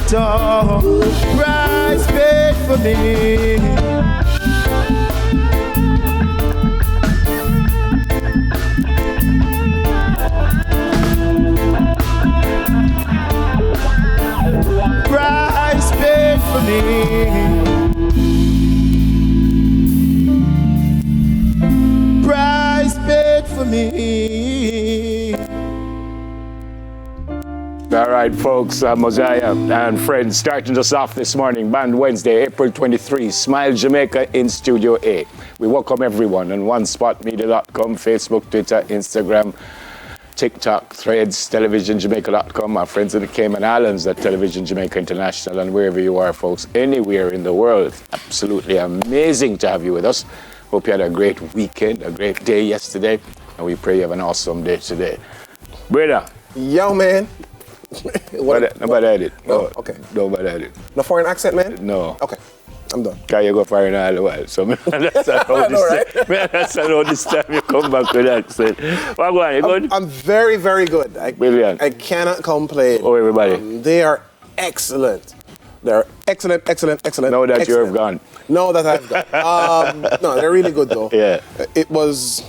mento. Price paid for me. Price paid for me. Price paid for me. All right, folks, Mosiah and friends, starting us off this morning, Band Wednesday, April 23, Smile Jamaica in Studio A. We welcome everyone on onespotmedia.com, Facebook, Twitter, Instagram, TikTok, Threads, TelevisionJamaica.com, our friends in the Cayman Islands at Television Jamaica International, and wherever you are, folks, anywhere in the world. Absolutely amazing to have you with us. Hope you had a great weekend, a great day yesterday, and we pray you have an awesome day today. Brother. Yo, man. Nobody had it. No, okay. Nobody had it. No foreign accent, man? No. Okay, I'm done. Can you go foreign all the while? So that's how this time you come back with that accent. What going? You good? I'm very, very good. Brilliant. I cannot complain. Oh, everybody. They are excellent. They're excellent. Now that you have gone. No, that I've gone. No, they're really good though. Yeah. It was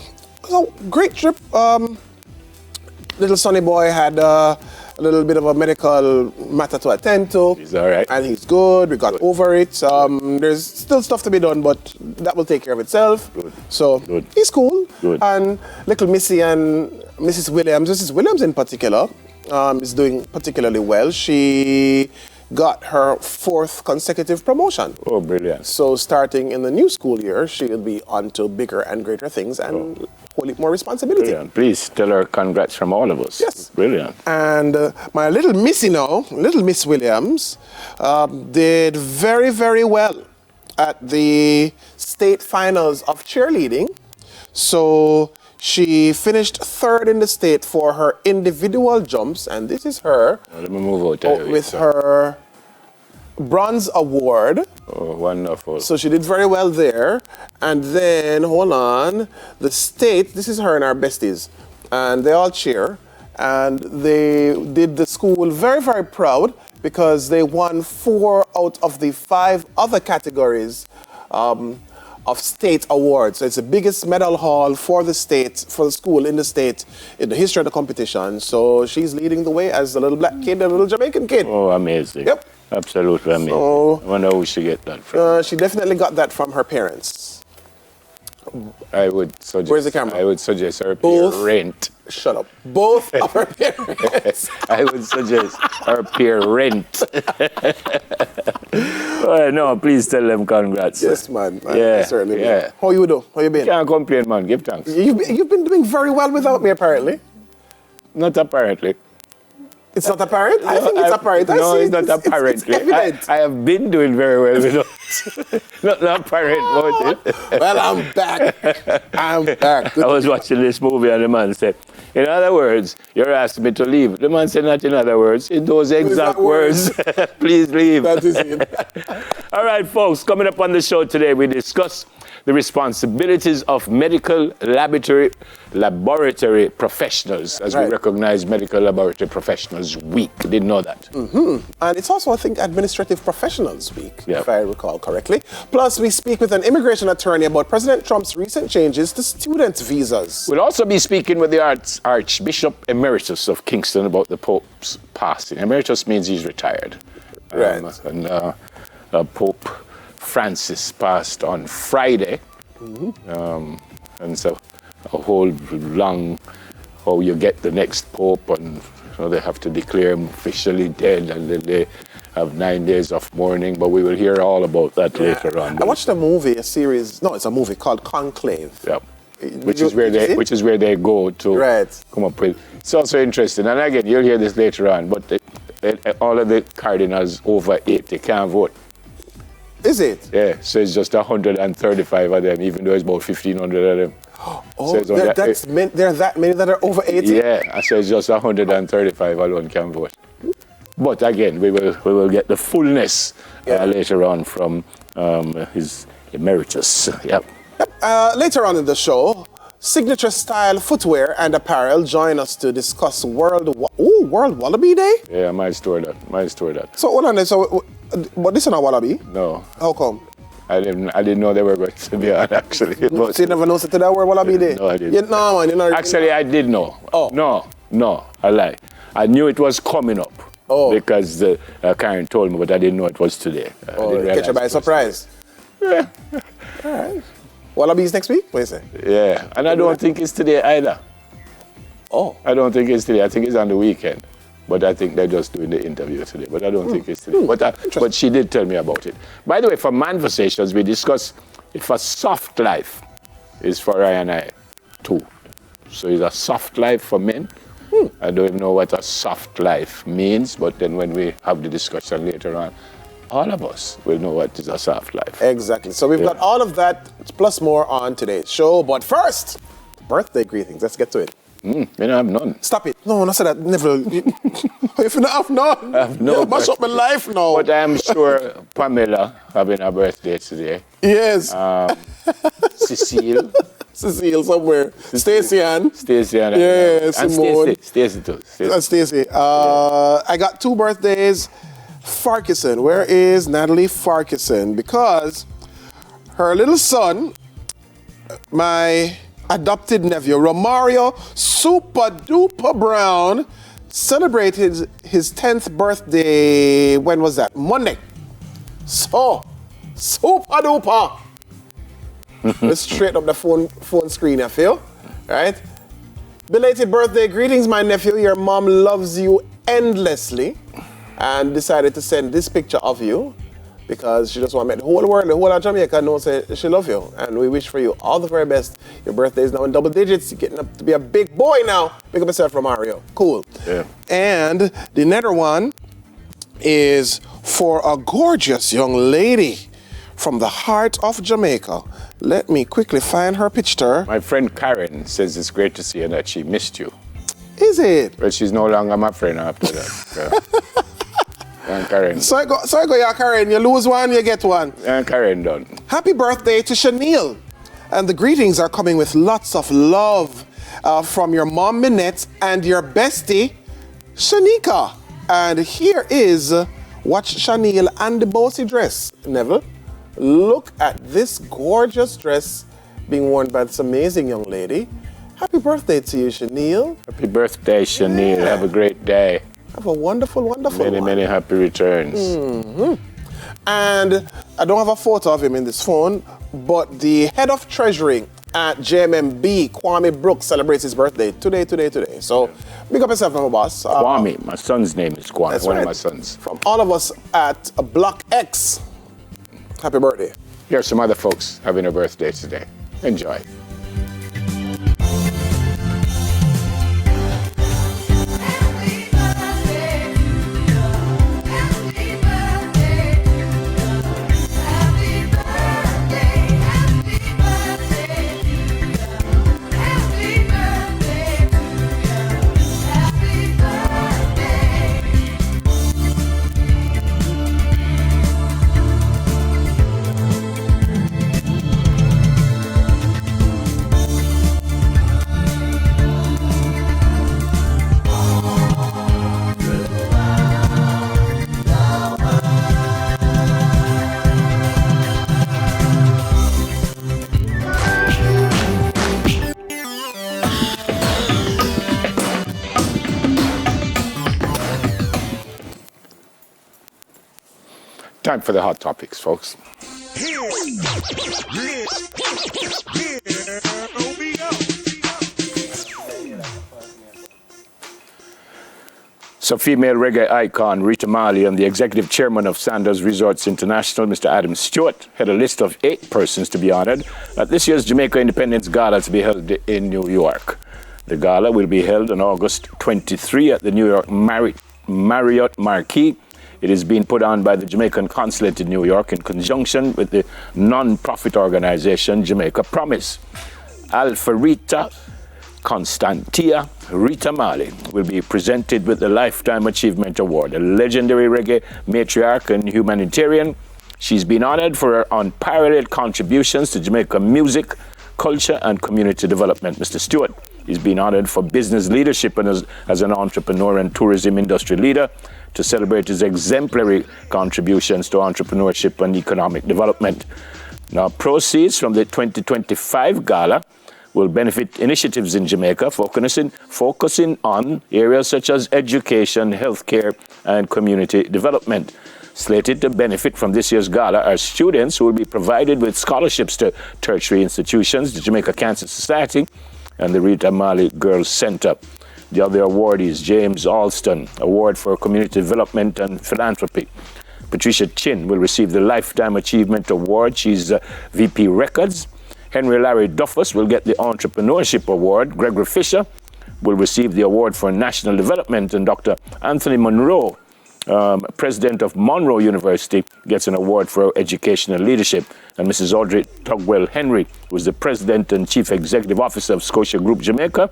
a great trip. Little Sonny boy had a little bit of a medical matter to attend to. He's all right. And he's good. We got over it. There's still stuff to be done, but that will take care of itself. Good. So Good. he's cool. Good. And little Missy and Mrs. Williams in particular, is doing particularly well. She got her 4th consecutive promotion. Oh, brilliant. So starting in the new school year, she'll be on to bigger and greater things and wholly more responsibility. Brilliant. Please tell her congrats from all of us. Yes. Brilliant. And my little Missy now, little Miss Williams, did very, very well at the state finals of cheerleading. So she finished 3rd in the state for her individual jumps, and this is her Let me move out there. with her bronze award. Oh, wonderful. So she did very well there. And then, hold on, the state, this is her and our besties, and they all cheer. And they did the school very, very proud because they won 4 out of the 5 other categories of state awards. So it's the biggest medal haul for the state, for the school in the state, in the history of the competition. So she's leading the way as a little black kid, a little Jamaican kid. Oh, amazing. Yep. Absolutely amazing. So, I wonder who she get that from. She definitely got that from her parents. I would suggest. Where's the camera? I would suggest her Both. peer rent. Shut up. Both of her parents. I would suggest her peer rent. No, please tell them congrats. Yes, man. Yeah, Certainly. yeah. How you do? How you been? Can't complain, man. Give thanks. You've been doing very well without me, apparently. Not apparently. It's not apparent? I think it's apparent. No, it's not apparently. It's evident. I have been doing very well without. Not apparent about it. Well, I'm back. I'm back. I was watching this movie and the man said, in other words, you're asking me to leave. The man said, not in other words, in those exact words. Please leave. That is it. All right, folks, coming up on the show today, we discuss the responsibilities of medical laboratory professionals as we recognize Medical Laboratory Professionals Week. Didn't know that. Mm-hmm. And it's also, I think, Administrative Professionals Week, Yeah. if I recall correctly. Plus, we speak with an immigration attorney about President Trump's recent changes to student visas. We'll also be speaking with the Archbishop Emeritus of Kingston about the Pope's passing. Emeritus means he's retired. Right. Pope Francis passed on Friday. Mm-hmm. And so a whole long, how you get the next Pope, and they have to declare him officially dead, and then they have 9 days of mourning, but we will hear all about that later on. I watched a movie, it's a movie called Conclave. Yeah. Which is where they go to come up with. It's also interesting, and again, you'll hear this later on, but all of the cardinals over 80 can't vote. Is it? Yeah, so it's just 135 of them, even though it's about 1,500 of them. Oh, so there are that many that are over 80? Yeah, I say it's just 135 alone can vote. But again, we will get the fullness later on from his emeritus. Yep. Later on in the show, signature style footwear and apparel. Join us to discuss World Wallabee Day? Yeah, might store that. So hold on then, but this is not Wallabee? No. How come? I didn't know they were going to be on, actually. But So you never know to that word Wallabee Day? No, I didn't. No, man, you're not. Actually, I did know. Oh. No, I lie. I knew it was coming up. Oh. Because Karen told me, but I didn't know it was today. Catch you by surprise. Yeah. All right. Wallabee's next week? What do you say? Yeah, and I don't think it's today either. Oh. I don't think it's today. I think it's on the weekend. But I think they're just doing the interview today. But I don't think it's today. But she did tell me about it. By the way, for Manversations, we discussed if a soft life is for I and I too. So it's a soft life for men. I don't even know what a soft life means, but then when we have the discussion later on, all of us will know what is a soft life. Exactly. So we've got all of that plus more on today's show. But first, birthday greetings. Let's get to it. You don't have none. Stop it. No, I said that. Never. If you don't have none, I have no you mash up my life now. But I'm sure Pamela having a birthday today. Yes. Cecile. Cecile somewhere. Stacey Ann. Stacey Ann. Yeah, and Simone. Stacey too. And Stacey. I got 2 birthdays. Farquharson. Where is Natalie Farquharson? Because her little son, my adopted nephew, Romario Super Duper Brown, celebrated his 10th birthday. When was that? Monday. So, super duper. Let's straighten up the phone screen, I feel. Right? Belated birthday greetings, my nephew. Your mom loves you endlessly and decided to send this picture of you because she just want to make the whole world, the whole of Jamaica know say she love you. And we wish for you all the very best. Your birthday is now in double digits. You're getting up to be a big boy now. Pick up yourself from Mario. Cool. Yeah. And the another one is for a gorgeous young lady from the heart of Jamaica. Let me quickly find her picture. My friend Karen says it's great to see her that she missed you. Is it? But she's no longer my friend after that. And Karen. So I go, yeah, Karen. You lose one, you get one. And Karen done. Happy birthday to Chanel. And the greetings are coming with lots of love from your mom, Minette, and your bestie, Shanika. And here is what Chanel and the bossy dress. Neville, look at this gorgeous dress being worn by this amazing young lady. Happy birthday to you, Chanel. Happy birthday, Chanel. Have a great day. Have a wonderful, wonderful one. Many happy returns. And I don't have a photo of him in this phone, but the head of treasury at JMMB, Kwame Brooks, celebrates his birthday today. So big up yourself, my boss. Kwame, my son's name is Kwame, That's one right. of my sons. From all of us at Block X, happy birthday. Here's some other folks having a birthday today. Enjoy. Time for the hot topics, folks. So female reggae icon Rita Marley and the executive chairman of Sanders Resorts International, Mr. Adam Stewart, had a list of 8 persons to be honored at this year's Jamaica Independence Gala to be held in New York. The gala will be held on August 23 at the New York Marriott Marquis. It is being put on by the Jamaican Consulate in New York in conjunction with the non-profit organization Jamaica Promise. Alpharita Constantia Rita Marley will be presented with the Lifetime Achievement Award, a legendary reggae matriarch and humanitarian. She's been honored for her unparalleled contributions to Jamaican music, culture and community development. Mr. Stewart is being honored for business leadership and as an entrepreneur and tourism industry leader to celebrate his exemplary contributions to entrepreneurship and economic development. Now, proceeds from the 2025 gala will benefit initiatives in Jamaica, focusing on areas such as education, healthcare, and community development. Slated to benefit from this year's gala are students who will be provided with scholarships to tertiary institutions, the Jamaica Cancer Society, and the Rita Marley Girls Center. The other awardees: James Alston, Award for Community Development and Philanthropy. Patricia Chin will receive the Lifetime Achievement Award. She's VP Records. Henry Larry Duffus will get the Entrepreneurship Award. Gregory Fisher will receive the Award for National Development. And Dr. Anthony Monroe, President of Monroe University, gets an award for educational leadership. And Mrs. Audrey Tugwell Henry, who is the President and Chief Executive Officer of Scotia Group Jamaica,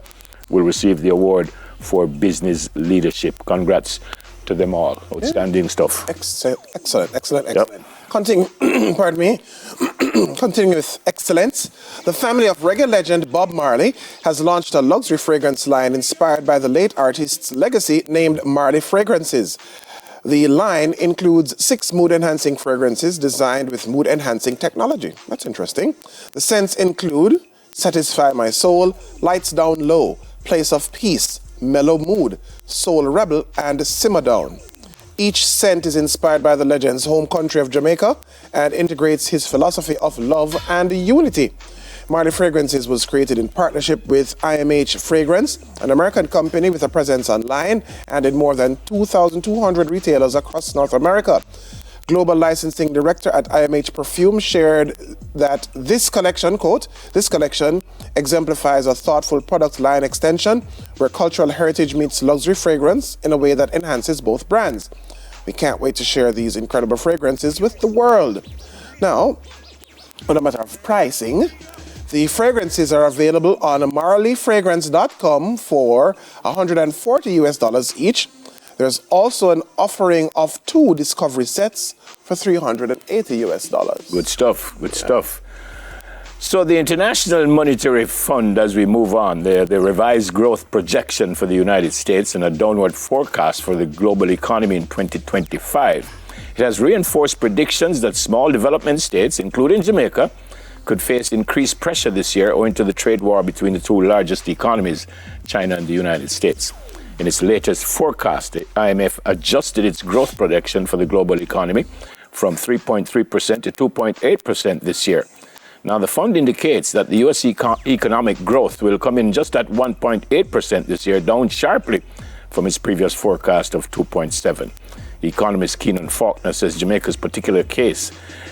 will receive the award for business leadership. Congrats to them all. Outstanding stuff. Excellent. Yep. Continuing with excellence, the family of reggae legend Bob Marley has launched a luxury fragrance line inspired by the late artist's legacy named Marley Fragrances. The line includes 6 mood-enhancing fragrances designed with mood-enhancing technology. That's interesting. The scents include Satisfy My Soul, Lights Down Low, Place of Peace, Mellow Mood, Soul Rebel, and Simmer Down. Each scent is inspired by the legend's home country of Jamaica and integrates his philosophy of love and unity. Marley Fragrances was created in partnership with IMH Fragrance, an American company with a presence online and in more than 2,200 retailers across North America. Global licensing director at IMH Perfume shared that this collection, quote, "This collection exemplifies a thoughtful product line extension where cultural heritage meets luxury fragrance in a way that enhances both brands. We can't wait to share these incredible fragrances with the world." Now, on a matter of pricing, the fragrances are available on marleyfragrance.com for $140 each. There's also an offering of 2 discovery sets for $380. Good stuff. So the International Monetary Fund, as we move on, the revised growth projection for the United States and a downward forecast for the global economy in 2025. It has reinforced predictions that small development states, including Jamaica, could face increased pressure this year owing to the trade war between the 2 largest economies, China and the United States. In its latest forecast, the IMF adjusted its growth projection for the global economy from 3.3% to 2.8% this year. Now, the fund indicates that the U.S. economic growth will come in just at 1.8% this year, down sharply from its previous forecast of 2.7%. Economist Keenan Faulkner says Jamaica's particular case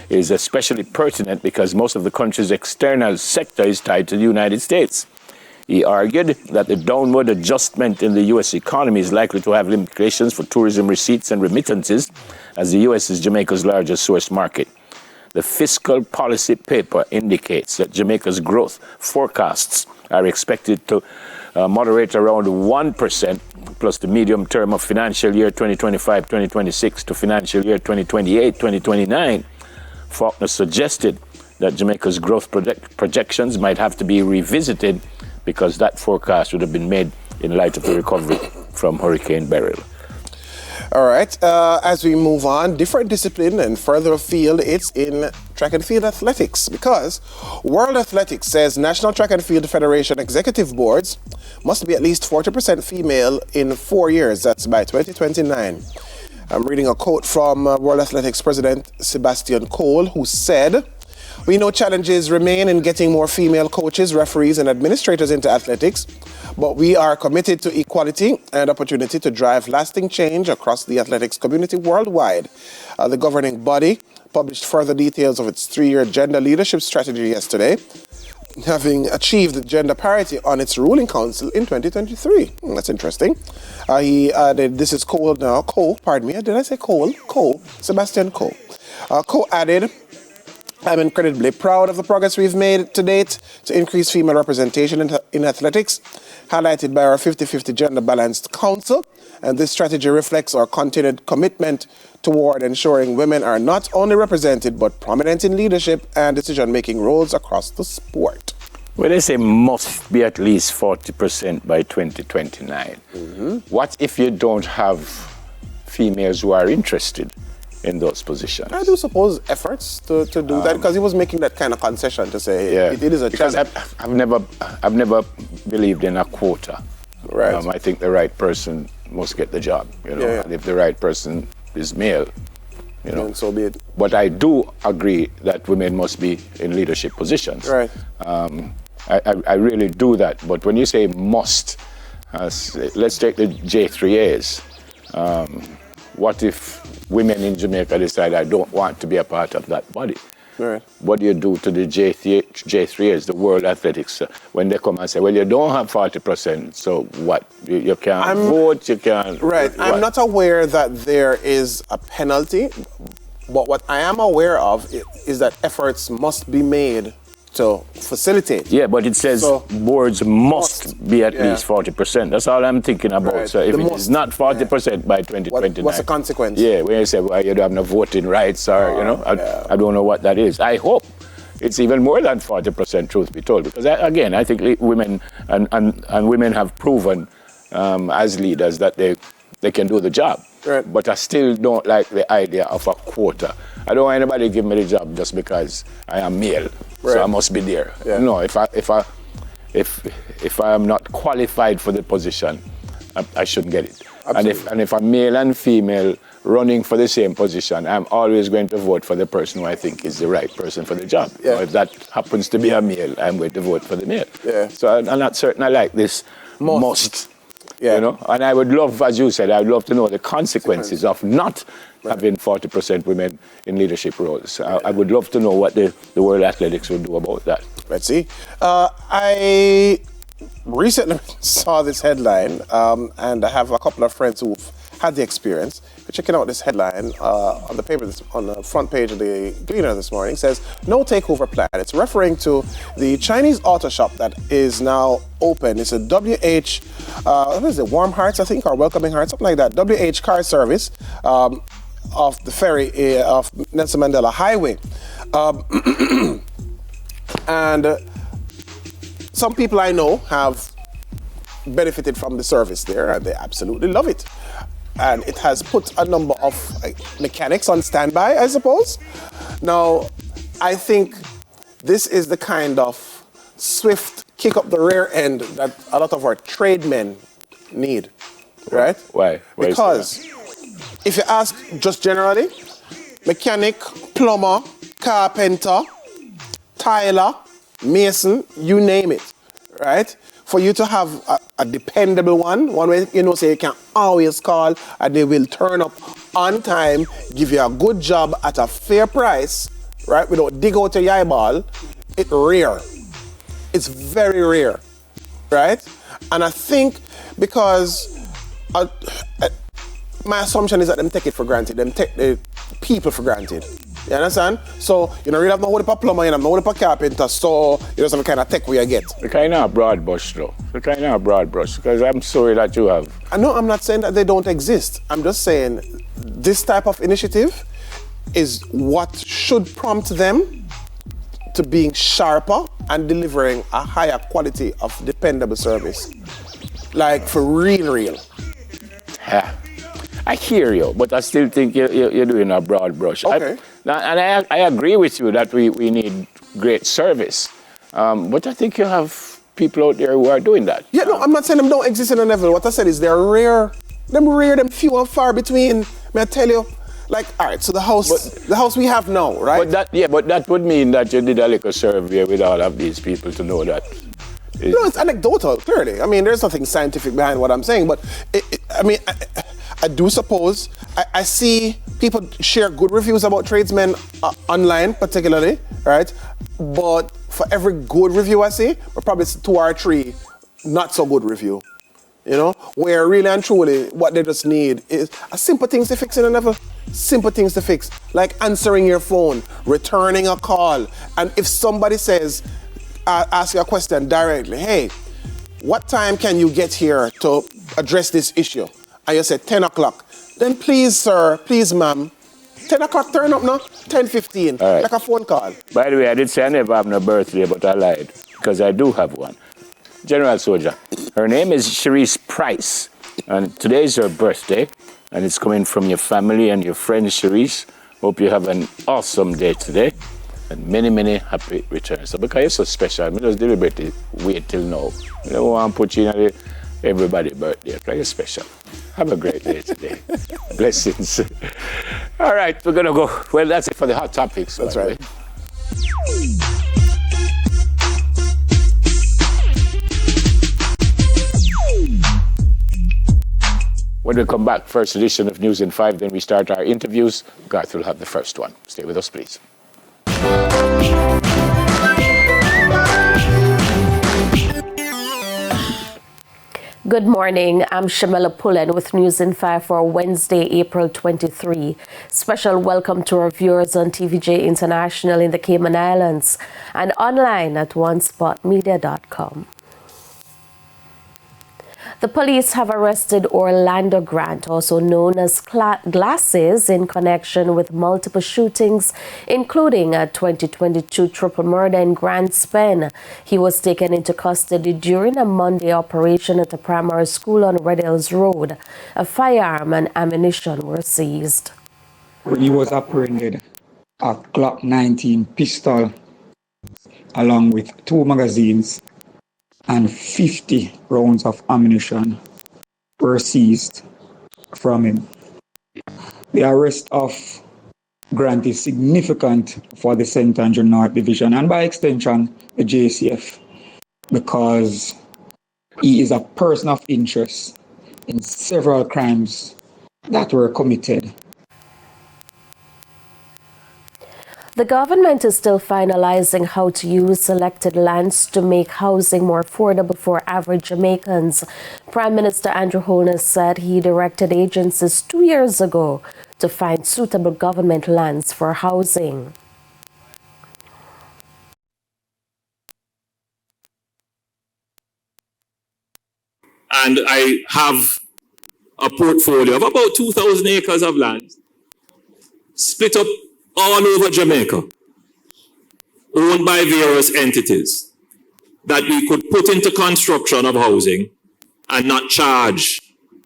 is especially pertinent because most of the country's external sector is tied to the United States. He argued that the downward adjustment in the U.S. economy is likely to have implications for tourism receipts and remittances, as the U.S. is Jamaica's largest source market. The fiscal policy paper indicates that Jamaica's growth forecasts are expected to moderate around 1%, plus the medium term of financial year 2025-2026 to financial year 2028-2029. Faulkner suggested that Jamaica's growth projections might have to be revisited because that forecast would have been made in light of the recovery from Hurricane Beryl. All right, as we move on, different discipline and further afield, it's in track and field athletics, because World Athletics says National Track and Field Federation executive boards must be at least 40% female in 4 years. That's by 2029. I'm reading a quote from World Athletics President Sebastian Cole, who said, "We know challenges remain in getting more female coaches, referees, and administrators into athletics, but we are committed to equality and opportunity to drive lasting change across the athletics community worldwide." The governing body published further details of its 3-year gender leadership strategy yesterday, having achieved gender parity on its ruling council in 2023. That's interesting. He added, this is Cole now. Cole, pardon me. Did I say Cole? Cole. Sebastian Cole. Cole added, "I'm incredibly proud of the progress we've made to date to increase female representation in athletics, highlighted by our 50-50 gender-balanced council, and this strategy reflects our continued commitment toward ensuring women are not only represented but prominent in leadership and decision-making roles across the sport." Well, they say must be at least 40% by 2029. What if you don't have females who are interested in those positions? I do suppose efforts to do that, because he was making that kind of concession to say it is a because challenge. I've never believed in a quota. Right. I think the right person must get the job. And if the right person is male, And so be it. But I do agree that women must be in leadership positions. Right. I really do that. But when you say must, let's take the J3As. What if women in Jamaica decide I don't want to be a part of that body? Right. What do you do to the J3As, the World Athletics, when they come and say, well, you don't have 40%, so what? You can't vote, you can't... Right. What? I'm not aware that there is a penalty, but what I am aware of is that efforts must be made to facilitate. Yeah, but it says boards must be at least 40%. That's all I'm thinking about. Right. So if it is not 40% by 2029... What's the consequence? Yeah, when you say, well, you don't have no voting rights or, I don't know what that is. I hope it's even more than 40%, truth be told. Because, again, I think women and women have proven as leaders that they can do the job. Right. But I still don't like the idea of a quota. I don't want anybody to give me the job just because I am male, so I must be there. Yeah. No, if I am not qualified for the position, I shouldn't get it. Absolutely. And if I'm male and female running for the same position, I'm always going to vote for the person who I think is the right person for the job. Yeah. Or if that happens to be a male, I'm going to vote for the male. Yeah. So I'm not certain I like this must. Yeah. And I would love, as you said, I would love to know the consequences of not having 40% women in leadership roles. I would love to know what the World Athletics would do about that. Let's see. I recently saw this headline, and I have a couple of friends who've had the experience. Checking out this headline on the paper, on the front page of the Gleaner this morning, says, no takeover plan. It's referring to the Chinese auto shop that is now open. It's a what is it, Warm Hearts, I think, or Welcoming Hearts, something like that. WH car service off the ferry of Nelson Mandela Highway. And some people I know have benefited from the service there, and they absolutely love it. And it has put a number of mechanics on standby, I suppose. Now, I think this is the kind of swift kick up the rear end that a lot of our tradesmen need, right? Why? Because if you ask just generally, mechanic, plumber, carpenter, tiler, mason, you name it, right? For you to have a dependable one where say you can always call and they will turn up on time, give you a good job at a fair price, right? Without dig out your eyeball, it's rare. It's very rare, right? And I think because my assumption is that them take it for granted, them take the people for granted. You understand? So, you really have no hold up a plumber, you have no hold up a carpenter, so you know some kind of tech where you get. The kind of broad brush, though. The kind of broad brush, because I'm sorry that you have. No, I'm not saying that they don't exist. I'm just saying this type of initiative is what should prompt them to being sharper and delivering a higher quality of dependable service. Like, for real. Yeah. I hear you, but I still think you're doing a broad brush. Okay. I agree with you that we need great service, but I think you have people out there who are doing that. Yeah, no, I'm not saying them don't exist in a level. What I said is they're rare. Them few and far between. May I tell you? Like, all right, so the house we have now, right? But that would mean that you did a little survey with all of these people to know that. No, it's anecdotal, clearly. I mean, there's nothing scientific behind what I'm saying, but I do suppose I see people share good reviews about tradesmen online, particularly, right? But for every good review I see, probably 2 or 3 not so good review. Where really and truly what they just need is a simple things to fix in a level. Simple things to fix, like answering your phone, returning a call, and if somebody says, ask you a question directly, hey, what time can you get here to address this issue? And you say 10 o'clock. Then please, sir, please, ma'am, 10 o'clock turn up now, 10:15, right. like a phone call. By the way, I did say I never have no birthday, but I lied. because I do have one. General Soldier. Her name is Cherise Price, and today is her birthday, and it's coming from your family and your friend Cherise. Hope you have an awesome day today, and many, many happy returns. So because you're so special, I just deliberately wait till now. I don't want to put you in everybody's birthday, because you're special. Have a great day today. Blessings. All right, we're going to go. Well, that's it for the hot topics. That's right. When we come back, first edition of News in 5, then we start our interviews. Garth will have the first one. Stay with us, please. Good morning. I'm Shamela Pullen with News in 5 for Wednesday, April 23. Special welcome to our viewers on TVJ International in the Cayman Islands and online at onespotmedia.com. The police have arrested Orlando Grant, also known as Glasses, in connection with multiple shootings, including a 2022 triple murder in Grants Pen. He was taken into custody during a Monday operation at a primary school on Red Hills Road. A firearm and ammunition were seized. He was apprehended a Glock 19 pistol along with 2 magazines and 50 rounds of ammunition were seized from him. The arrest of Grant is significant for the St. Andrew North Division and by extension the JCF because he is a person of interest in several crimes that were committed. The government is still finalizing how to use selected lands to make housing more affordable for average Jamaicans. Prime Minister Andrew Holness said he directed agencies 2 years ago to find suitable government lands for housing. And I have a portfolio of about 2,000 acres of land split up all over Jamaica, owned by various entities that we could put into construction of housing and not charge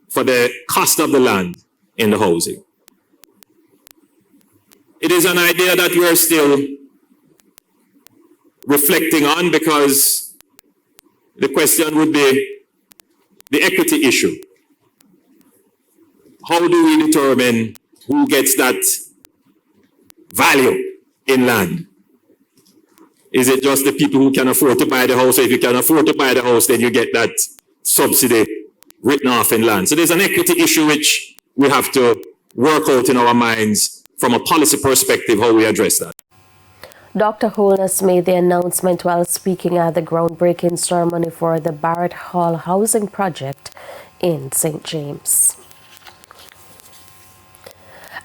for the cost of the land in the housing. It is an idea that we are still reflecting on because the question would be the equity issue. How do we determine who gets that value in land? Is it just the people who can afford to buy the house? So if you can afford to buy the house, then you get that subsidy written off in land. So there's an equity issue which we have to work out in our minds from a policy perspective, how we address that. Dr. Holness made the announcement while speaking at the groundbreaking ceremony for the Barrett Hall housing project in St. James.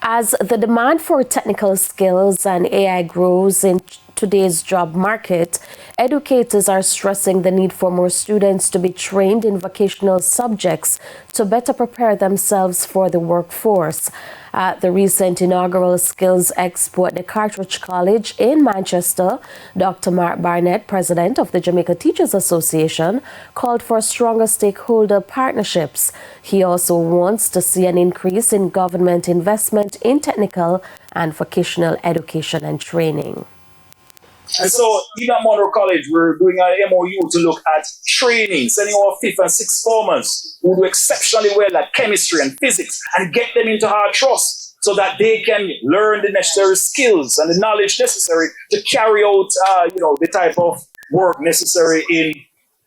As the demand for technical skills and AI grows in today's job market, educators are stressing the need for more students to be trained in vocational subjects to better prepare themselves for the workforce. At the recent inaugural Skills Expo at the Cartridge College in Manchester, Dr. Mark Barnett, president of the Jamaica Teachers Association, called for stronger stakeholder partnerships. He also wants to see an increase in government investment in technical and vocational education and training. And so, even at Monroe College, we're doing an MOU to look at training, sending our 5th and 6th formers who do exceptionally well at chemistry and physics and get them into our trust so that they can learn the necessary skills and the knowledge necessary to carry out, the type of work necessary in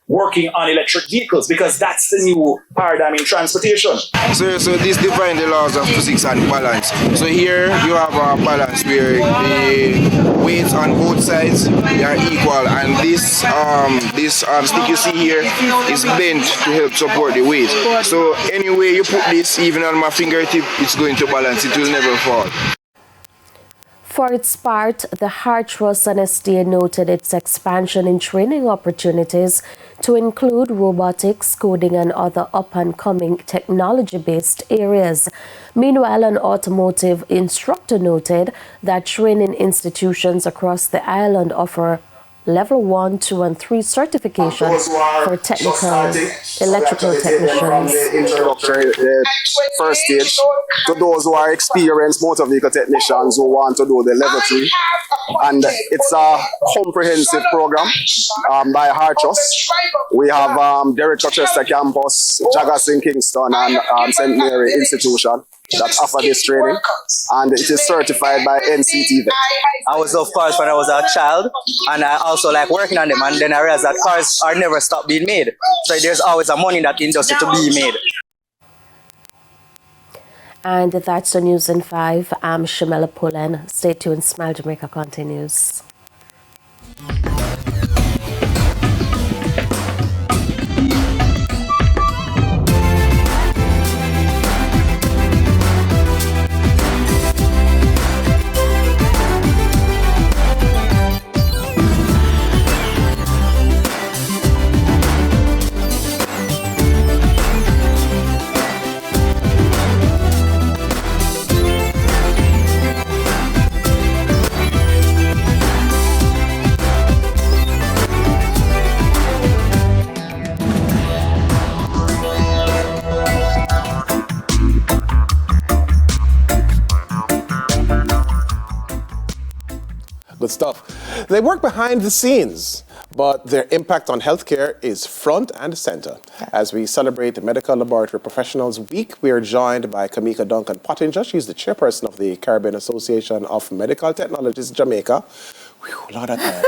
working on electric vehicles, because that's the new paradigm in transportation. So this defines the laws of physics and balance. So here you have a balance where the weights on both sides they are equal, and this stick you see here is bent to help support the weight. So anyway you put this, even on my fingertip, it's going to balance. It will never fall. For its part, the Hartrust NSTA noted its expansion in training opportunities to include robotics, coding, and other up-and-coming technology-based areas. Meanwhile, an automotive instructor noted that training institutions across the island offer level 1, 2, and 3 certification for technical electrical technicians. The introductory, the first stage, to those who are experienced motor vehicle technicians who want to do the level 3. And it's a comprehensive program by Hartrust. We have Derek Rochester campus, Jaggers in Kingston, and St. Mary Institution that offer this training, and it is certified by NCTV. I was, of course, when I was a child, and I also like working on them, and then I realized that cars are never stop being made. So there's always a money in that industry to be made. And that's the news in 5. I'm Shamela Pullen. Stay tuned. Smile Jamaica continues. Good stuff. They work behind the scenes, but their impact on healthcare is front and center. As we celebrate the Medical Laboratory Professionals Week, we are joined by Kamika Duncan Pottinger. She's the chairperson of the Caribbean Association of Medical Technologists, Jamaica. Whew, Lord of God.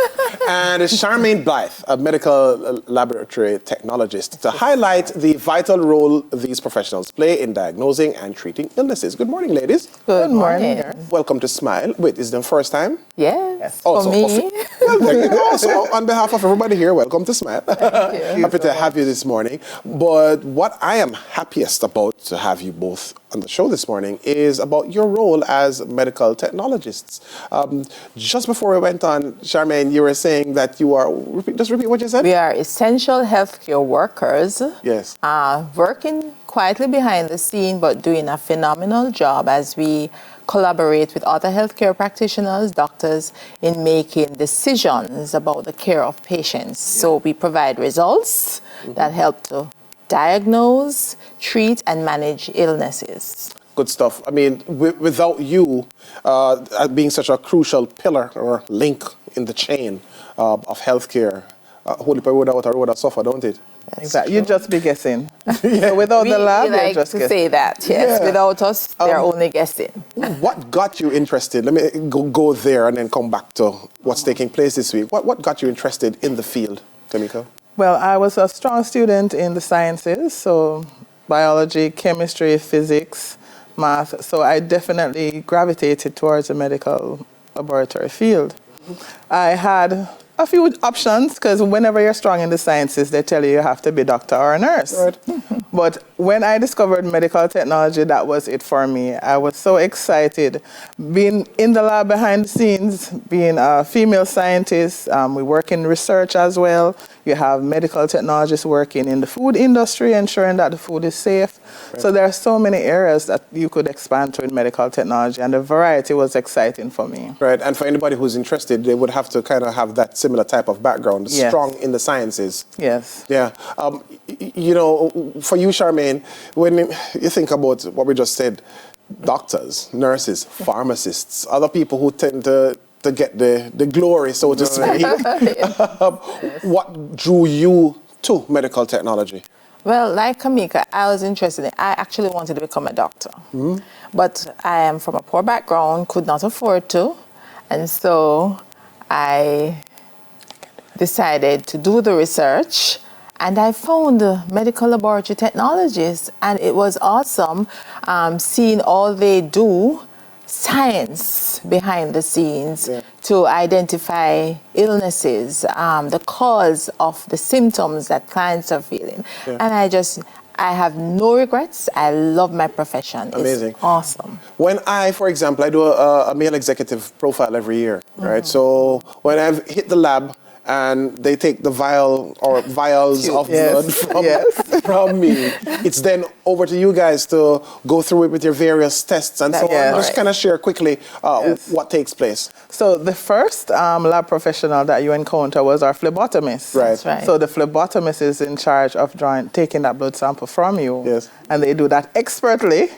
And Charmaine Blythe, a medical laboratory technologist, to highlight the vital role these professionals play in diagnosing and treating illnesses. Good morning, ladies. Good morning. Welcome to Smile. Wait, is it the first time? Yes, Also, for me. well, there you go. So, on behalf of everybody here, welcome to Smile. Happy to have you this morning. But what I am happiest about to have you both on the show this morning is about your role as medical technologists. Just before we went on, Charmaine, you were saying that you are, just repeat what you said? We are essential healthcare workers. Yes. Working quietly behind the scene, but doing a phenomenal job as we collaborate with other healthcare practitioners, doctors, in making decisions about the care of patients. So we provide results that help to diagnose, treat, and manage illnesses. Good stuff. I mean, without you being such a crucial pillar or link in the chain of healthcare, Holy Pay without a road of suffer, don't it? Exactly. You just be guessing. So without the lab, we like just to guessing. say that, yes. Yeah. Without us, they're only guessing. What got you interested? Let me go there and then come back to what's taking place this week. What got you interested in the field, Kamika? Well, I was a strong student in the sciences, so biology, chemistry, physics, math. So I definitely gravitated towards the medical laboratory field. I had a few options, because whenever you're strong in the sciences, they tell you have to be a doctor or a nurse. Right. But when I discovered medical technology, that was it for me. I was so excited. Being in the lab behind the scenes, being a female scientist, we work in research as well. You have medical technologists working in the food industry, ensuring that the food is safe. Right. So there are so many areas that you could expand to in medical technology, and the variety was exciting for me. Right, and for anybody who's interested, they would have to kind of have that similar type of background, Yes. strong in the sciences. Yes. Yeah. You know, for you, Charmaine, when you think about what we just said, doctors, nurses, pharmacists, other people who tend to get the glory, so to speak. What drew you to medical technology? Well, like Kamika, I was interested I actually wanted to become a doctor. Mm-hmm. But I am from a poor background, could not afford to. And so I decided to do the research, and I found medical laboratory technologists, and it was awesome seeing all they do, science behind the scenes, to identify illnesses, the cause of the symptoms that clients are feeling. And I have no regrets. I love my profession. Amazing. It's awesome. When for example, I do a male executive profile every year, right? So when I've hit the lab and they take the vial or vials of blood from me. It's then over to you guys to go through it with your various tests and so on. Just kind of share quickly what takes place. So the first lab professional that you encounter was our phlebotomist. Right. That's right. So the phlebotomist is in charge of taking that blood sample from you. Yes. And they do that expertly.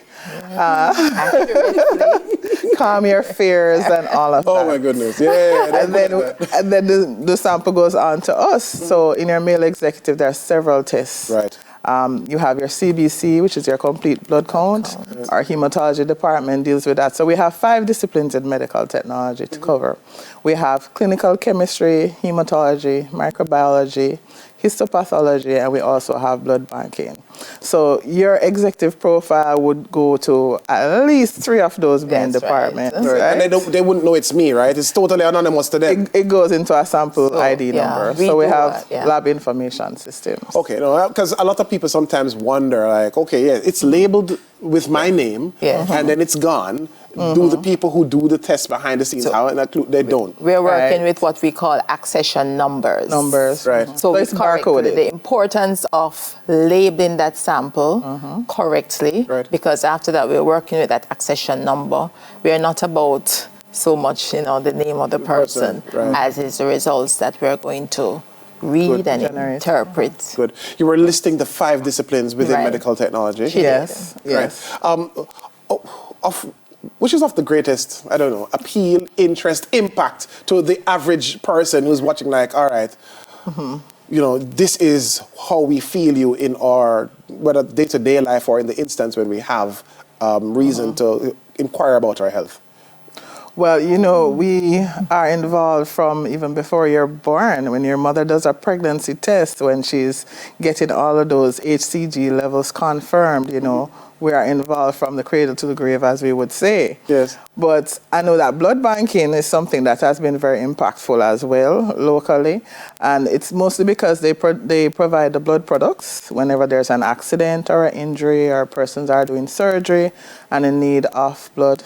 Calm your fears and all of that. Oh my goodness, yeah. and then the sample goes on to us. So in your male executive, there are several tests. Right. You have your CBC, which is your complete blood count. Our hematology department deals with that. So we have 5 disciplines in medical technology to cover. We have clinical chemistry, hematology, microbiology, histopathology, and we also have blood banking. So your executive profile would go to at least 3 of those main departments. Right. And they wouldn't know it's me, right? It's totally anonymous to them. It goes into a sample ID number. So we have lab information systems. Okay, no, because a lot of people sometimes wonder, like, okay, it's labeled with my name, and then it's gone. Do the people who do the test behind the scenes, they don't? We're working with what we call accession numbers. Right. So it's barcoded. The importance of labeling that sample correctly, because after that we're working with that accession number. We are not about so much, the name of the person as is the results that we're going to read and interpret. Good. You were listing the 5 disciplines within medical technology. Yes. Which is of the greatest, appeal, interest, impact to the average person who's watching, like, all right, this is how we feel you in our, whether day-to-day life or in the instance when we have reason to inquire about our health? Well, we are involved from even before you're born. When your mother does a pregnancy test, when she's getting all of those HCG levels confirmed, we are involved from the cradle to the grave, as we would say. Yes. But I know that blood banking is something that has been very impactful as well locally. And it's mostly because they provide the blood products whenever there's an accident or an injury or persons are doing surgery and in need of blood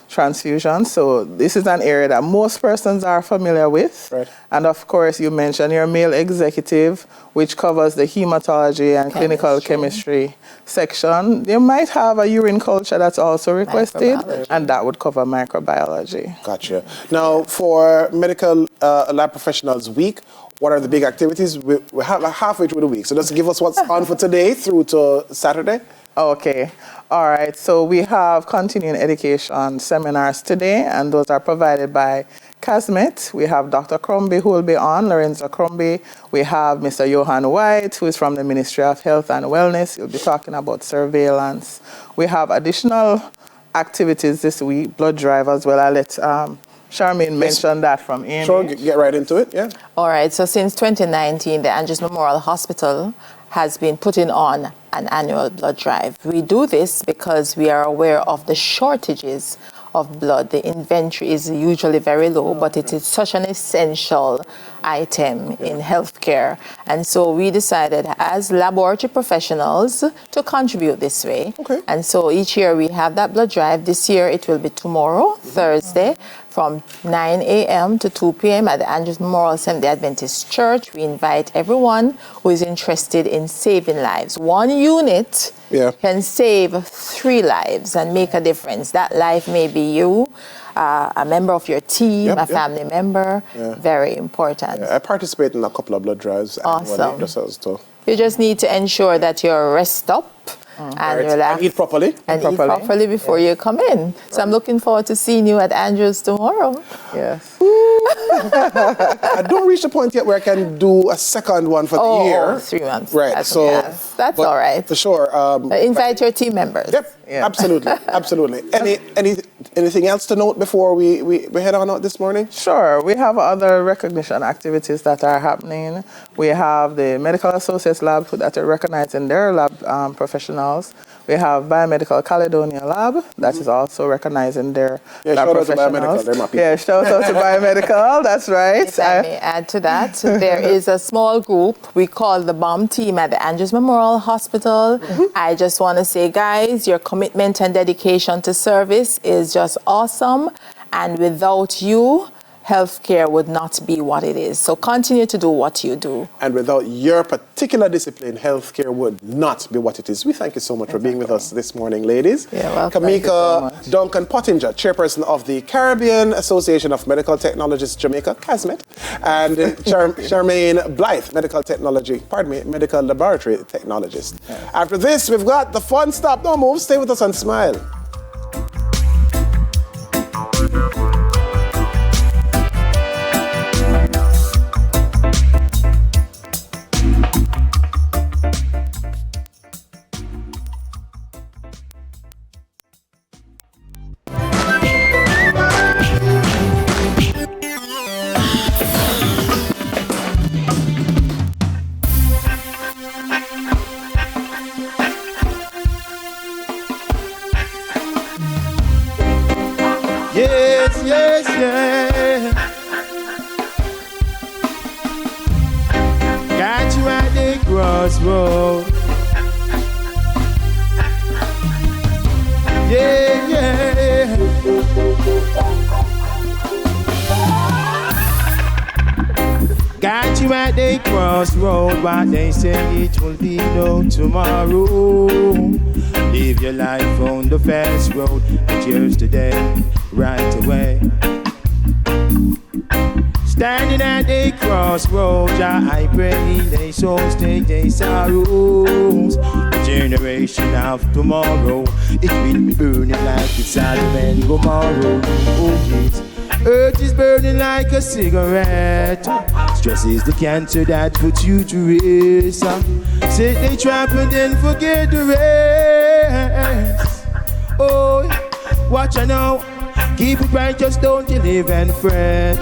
transfusion. So this is an area that most persons are familiar with. Right. And of course, you mentioned your male executive, which covers the hematology and clinical chemistry section. You might have a urine culture that's also requested, and that would cover microbiology. Gotcha. Now, for Medical Lab Professionals Week, what are the big activities? We're halfway through the week, so just give us what's on for today through to Saturday. Okay. All right. So we have continuing education seminars today, and those are provided by CASMET. We have Dr. Crombie, who will be on, Lorenzo Crombie. We have Mr. Johan White, who is from the Ministry of Health and Wellness. He'll be talking about surveillance. We have additional activities this week, blood drive as well. I'll let Charmaine mention that from Amy. Sure, get right into it, yeah. All right, so since 2019, the Andrews Memorial Hospital has been putting on an annual blood drive. We do this because we are aware of the shortages of blood. The inventory is usually very low, but it is such an essential item in healthcare. And so we decided as laboratory professionals to contribute this way. Okay. And so each year we have that blood drive. This year it will be tomorrow, Thursday, from 9 a.m. to 2 p.m. at the Andrews Memorial Seventh-day Adventist Church. We invite everyone who is interested in saving lives. 1 unit can save 3 lives and make a difference. That life may be you, a member of your team, a family member. Very important. I participate in a couple of blood drives. Awesome. You just need to ensure that you're rest up and relax. And eat properly. And eat properly before you come in. So I'm looking forward to seeing you at Andrews tomorrow. Yes. I don't reach the point yet where I can do a second one for the year. 3 months. Right. That's, so that's all right. For sure. Invite your team members. Yep. Yeah. Absolutely. Absolutely. Anything else to note before we head on out this morning? Sure. We have other recognition activities that are happening. We have the Medical Associates Lab that are recognizing their lab professionals. We have Biomedical Caledonia Lab that is also recognizing their lab professionals. Shout out to Biomedical, that's right. If I may add to that, there is a small group we call the BOMB team at the Andrews Memorial Hospital. I just want to say, guys, your commitment and dedication to service is just awesome. And without you, healthcare would not be what it is. So continue to do what you do. And without your particular discipline, healthcare would not be what it is. We thank you so much for being with us this morning, ladies. Yeah, well, thank you so Kamika much. Duncan Pottinger, chairperson of the Caribbean Association of Medical Technologists Jamaica, CASMET, and Charmaine Blythe, medical laboratory technologist. After this, we've got the fun stop. Don't move, stay with us and smile. Yes, yes, yes. Got you at the crossroad. Yeah, yeah. Got you at the crossroad, but they say it will be no tomorrow. Live your life on the fast road, but yours today, right away. Standing at the crossroads, I pray they souls take their sorrows. The generation of tomorrow, it will be burning like it's Sodom and Gomorrah. Oh yes, earth is burning like a cigarette. Stress is the cancer that puts you to rest. Set the trap and then forget the rest. Oh, watch out now. Keep it right, just don't you live and fret.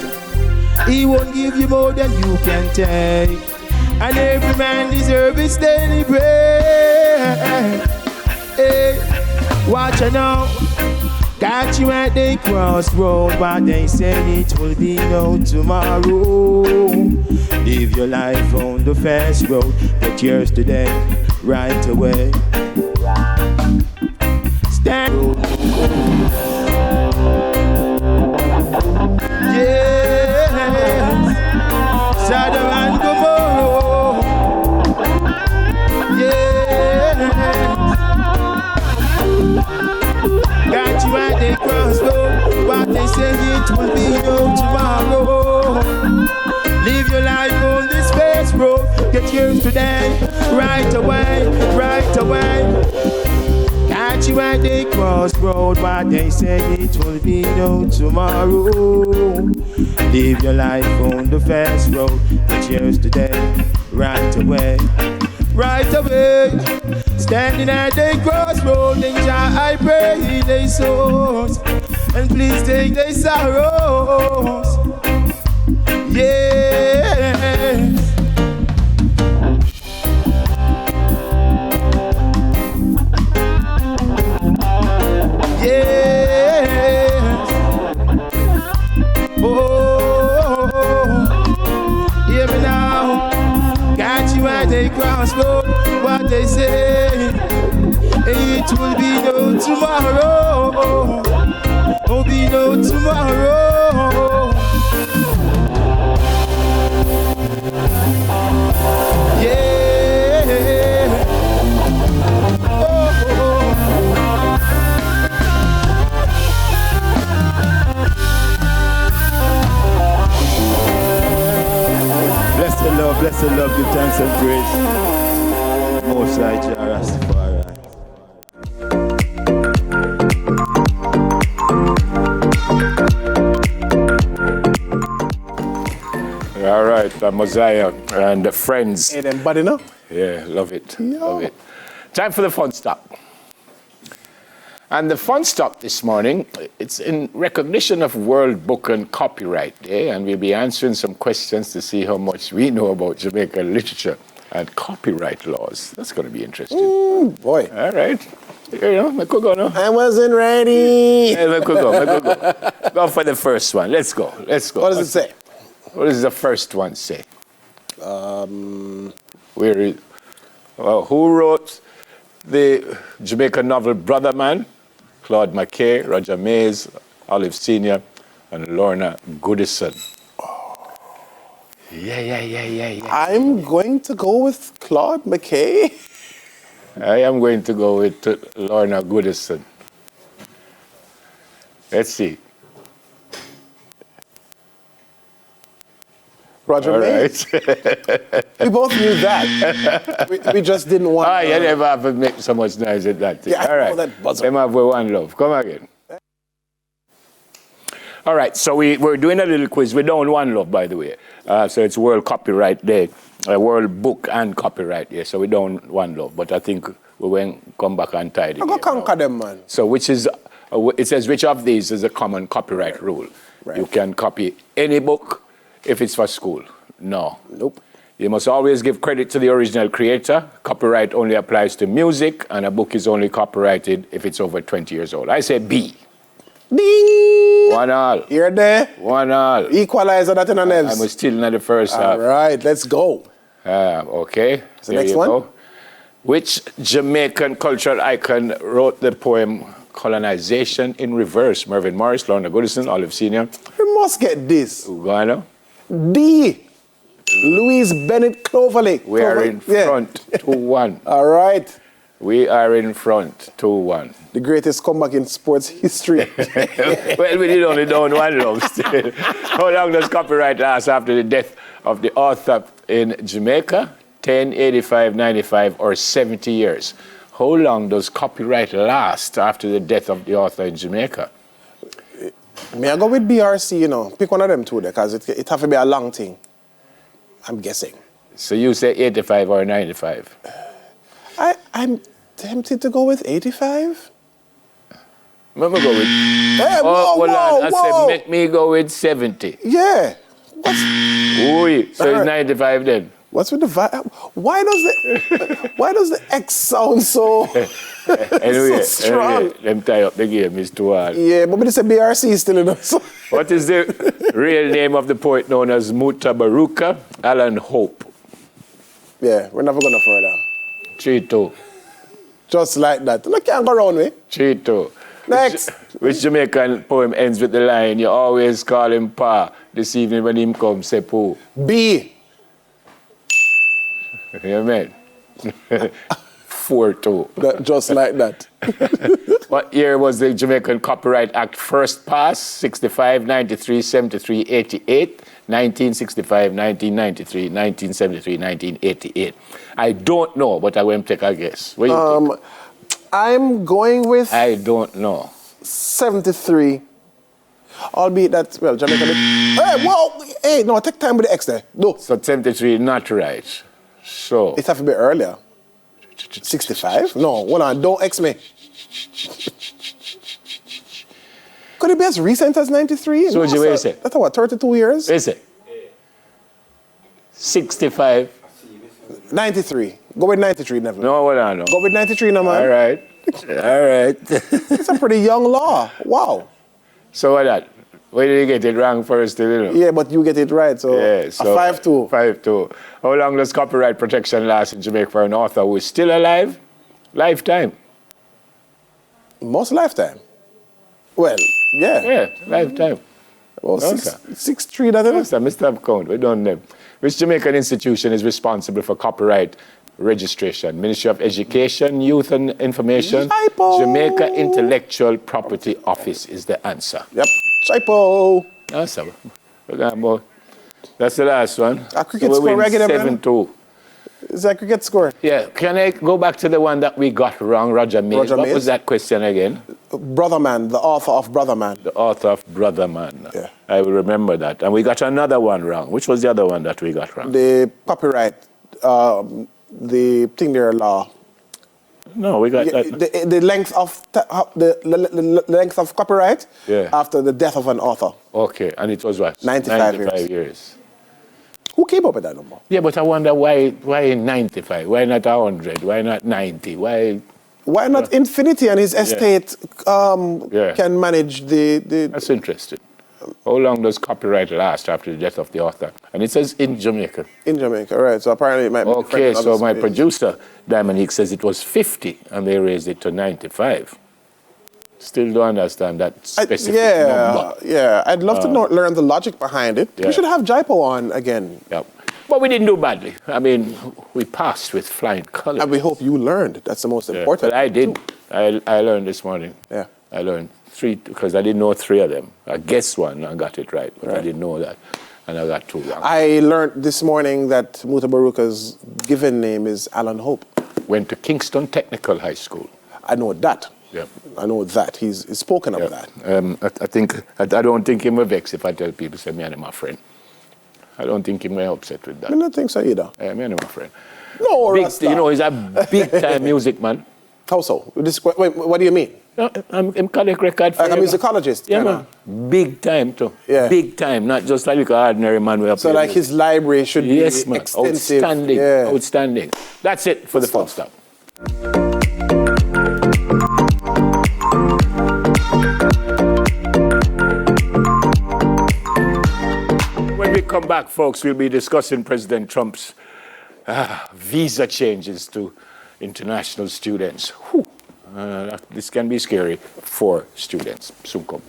He won't give you more than you can take. And every man deserves his daily bread. Hey, watch out now. Got you at the crossroad, but they said it will be no tomorrow. Live your life on the fast road, get yours today, right away. Stand. Yes, Sodom and Gomorrah. Yes, got you at the crossroad, but they say it will be no tomorrow. Live your life on this fast road, get yours today, right away, right away. Got you at the crossroad, but they say it will be no tomorrow. Live your life on the fast road, get yours today, right away, right away. Standing at the crossroad, in Jah I pray they souls, and please take their sorrows. Yes. Yes. Oh, hear me now. Got you at the crossroad. What they say, it will be no tomorrow. Oh, be no tomorrow. Yeah. Oh. Bless the love, give thanks and praise. Most High Jah Rastafari. All right, Mosiah and the friends. Hey, then, buddy, no? Yeah, love it, love it. Time for the fun stop. And the fun stop this morning, it's in recognition of World Book and Copyright Day, and we'll be answering some questions to see how much we know about Jamaican literature and copyright laws. That's going to be interesting. Boy. All right. You know, I could go, no? I wasn't ready. Yeah, I could go. Go for the first one. Let's go. What does it say? What does the first one say? Where is? Well, who wrote the Jamaican novel Brother Man? Claude McKay, Roger Mays, Olive Sr., and Lorna Goodison. Yeah. I'm going to go with Claude McKay. I am going to go with Lorna Goodison. Let's see. Roger All May. right. We both knew that. We just didn't want. Ah, you never have to make so much noise at that thing. Yeah, all I right. know that buzzer. Them have one love. Come again. All right, so we're doing a little quiz. We're down one love, by the way. So it's World Copyright Day, World Book and Copyright Day. So we're down one love, but I think we won't come back and tidy. I'm going to conquer them, man. So it says, which of these is a common copyright rule? Right. You can copy any book if it's for school. No. Nope. You must always give credit to the original creator. Copyright only applies to music, and a book is only copyrighted if it's over 20 years old. I say B. Ding! 1-1. You're there. 1-1. Equalizer that in a nevs. I'm still in the first half. All right, let's go. Okay. So next one. Go. Which Jamaican cultural icon wrote the poem Colonization in Reverse? Mervyn Morris, Lorna Goodison, Olive Sr. We must get this. Uganda. D. Louise Bennett Cloverley. We are in front 2-1. All right. We are in front 2-1. The greatest comeback in sports history. Well, we did only down one love still. How long does copyright last after the death of the author in Jamaica? 10, 85, 95, or 70 years? How long does copyright last after the death of the author in Jamaica? May I go with BRC, you know? Pick one of them two there, because it have to be a long thing. I'm guessing. So you say 85 or 95? I'm tempted to go with 85. Let me go with... Hey, I said make me go with 70. Yeah. Ooh, so it's 95 then. What's with the vibe? Why does the X sound so, anyway, so strong? Them tie up the game is too hard. Yeah, but it's a BRC still in us. What is the real name of the poet known as Mutabaruka Alan Hope? Yeah, we're never gonna further. 3-2. Just like that. Look, can't go around me. 3-2. Next. Which Jamaican poem ends with the line, you always call him Pa, this evening when him come, say Pooh? B. You mean? 4-2. Just like that. What year was the Jamaican Copyright Act first passed? 65, 93, 73, 88, 1965, 1993, 1973, 1988. I don't know, but I will take a guess. What do you think? I'm going with... I don't know. 73. Albeit that, well, Jamaica... Hey, whoa! Hey, no, take time with the X there. No. So 73, not right. So... It have to be earlier. 65? No, hold on, don't X me. Could it be as recent as 93? So what you say? That's what, 32 years? Is it? 65. 93. Go with 93, Neville. No, hold on. No. Go with 93, no, man. All right. All right. It's a pretty young law. Wow. So what that? Where did you get it wrong first? You know? Yeah, but you get it right, so, yeah, so a 5-2. 5-2. How long does copyright protection last in Jamaica for an author who is still alive? Lifetime. Most lifetime. Well, yeah. Yeah, lifetime. Well, 6-3, that is. Mr. Count, we don't know. Which Jamaican institution is responsible for copyright registration? Ministry of Education, Youth and Information. Chaipo. Jamaica Intellectual Property Office is the answer. Yep. Chaipo. Awesome. That's the last one. A cricket score regular, 7-2. Is that cricket score? Yeah. Can I go back to the one that we got wrong, Roger Mays? What was that question again? Brother Man, the author of Brother Man. The author of Brother Man. Yeah. I will remember that. And we got another one wrong. Which was the other one that we got wrong? The copyright, the thing there law. No, we got that. The length of the length of copyright after the death of an author. Okay, and it was what? 95 years. Who came up with that number? Yeah, but I wonder why 95? Why not 100? Why not 90? Why not Infinity and his estate can manage the... That's interesting. How long does copyright last after the death of the author? And it says in Jamaica. In Jamaica, right. So apparently it might be okay, so my producer, Dominique, says it was 50 and they raised it to 95. Still don't understand that specific number. Yeah. I'd love to learn the logic behind it. Yeah. We should have Jaipo on again. Yep. But we didn't do badly. I mean, we passed with flying colors. And we hope you learned. That's the most important. But I did. I learned this morning. Yeah. I learned 3 because I didn't know 3 of them. I guessed one and got it right, but I didn't know that. And I got 2 wrong. I learned this morning that Mutabaruka's given name is Alan Hope. Went to Kingston Technical High School. I know that. Yeah. I know that. He's spoken of that. I don't think he will vex if I tell people, say, me and him are friend. I don't think he may upset with that. I don't think so either. Me and him are friend. No, big, Rasta. you know, he's a big-time music man. How so? Wait, what do you mean? No, I'm collect record for like a musicologist? Yeah, man. Big time, too. Yeah. Big time, not just like an ordinary man. So like his library should be man. extensive. Outstanding, yeah. Outstanding. That's it for the full stop. When we come back, folks, we'll be discussing President Trump's visa changes to international students. This can be scary for students. Soon come.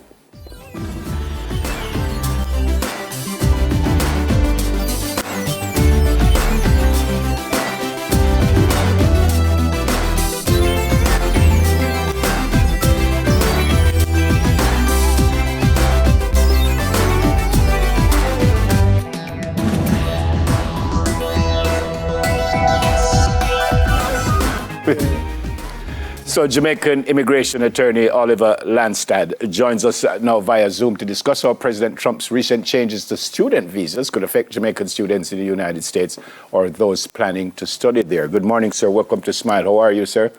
So Jamaican immigration attorney Oliver Landstad joins us now via Zoom to discuss how President Trump's recent changes to student visas could affect Jamaican students in the United States or those planning to study there. Good morning, sir. Welcome to Smile. How are you, sir?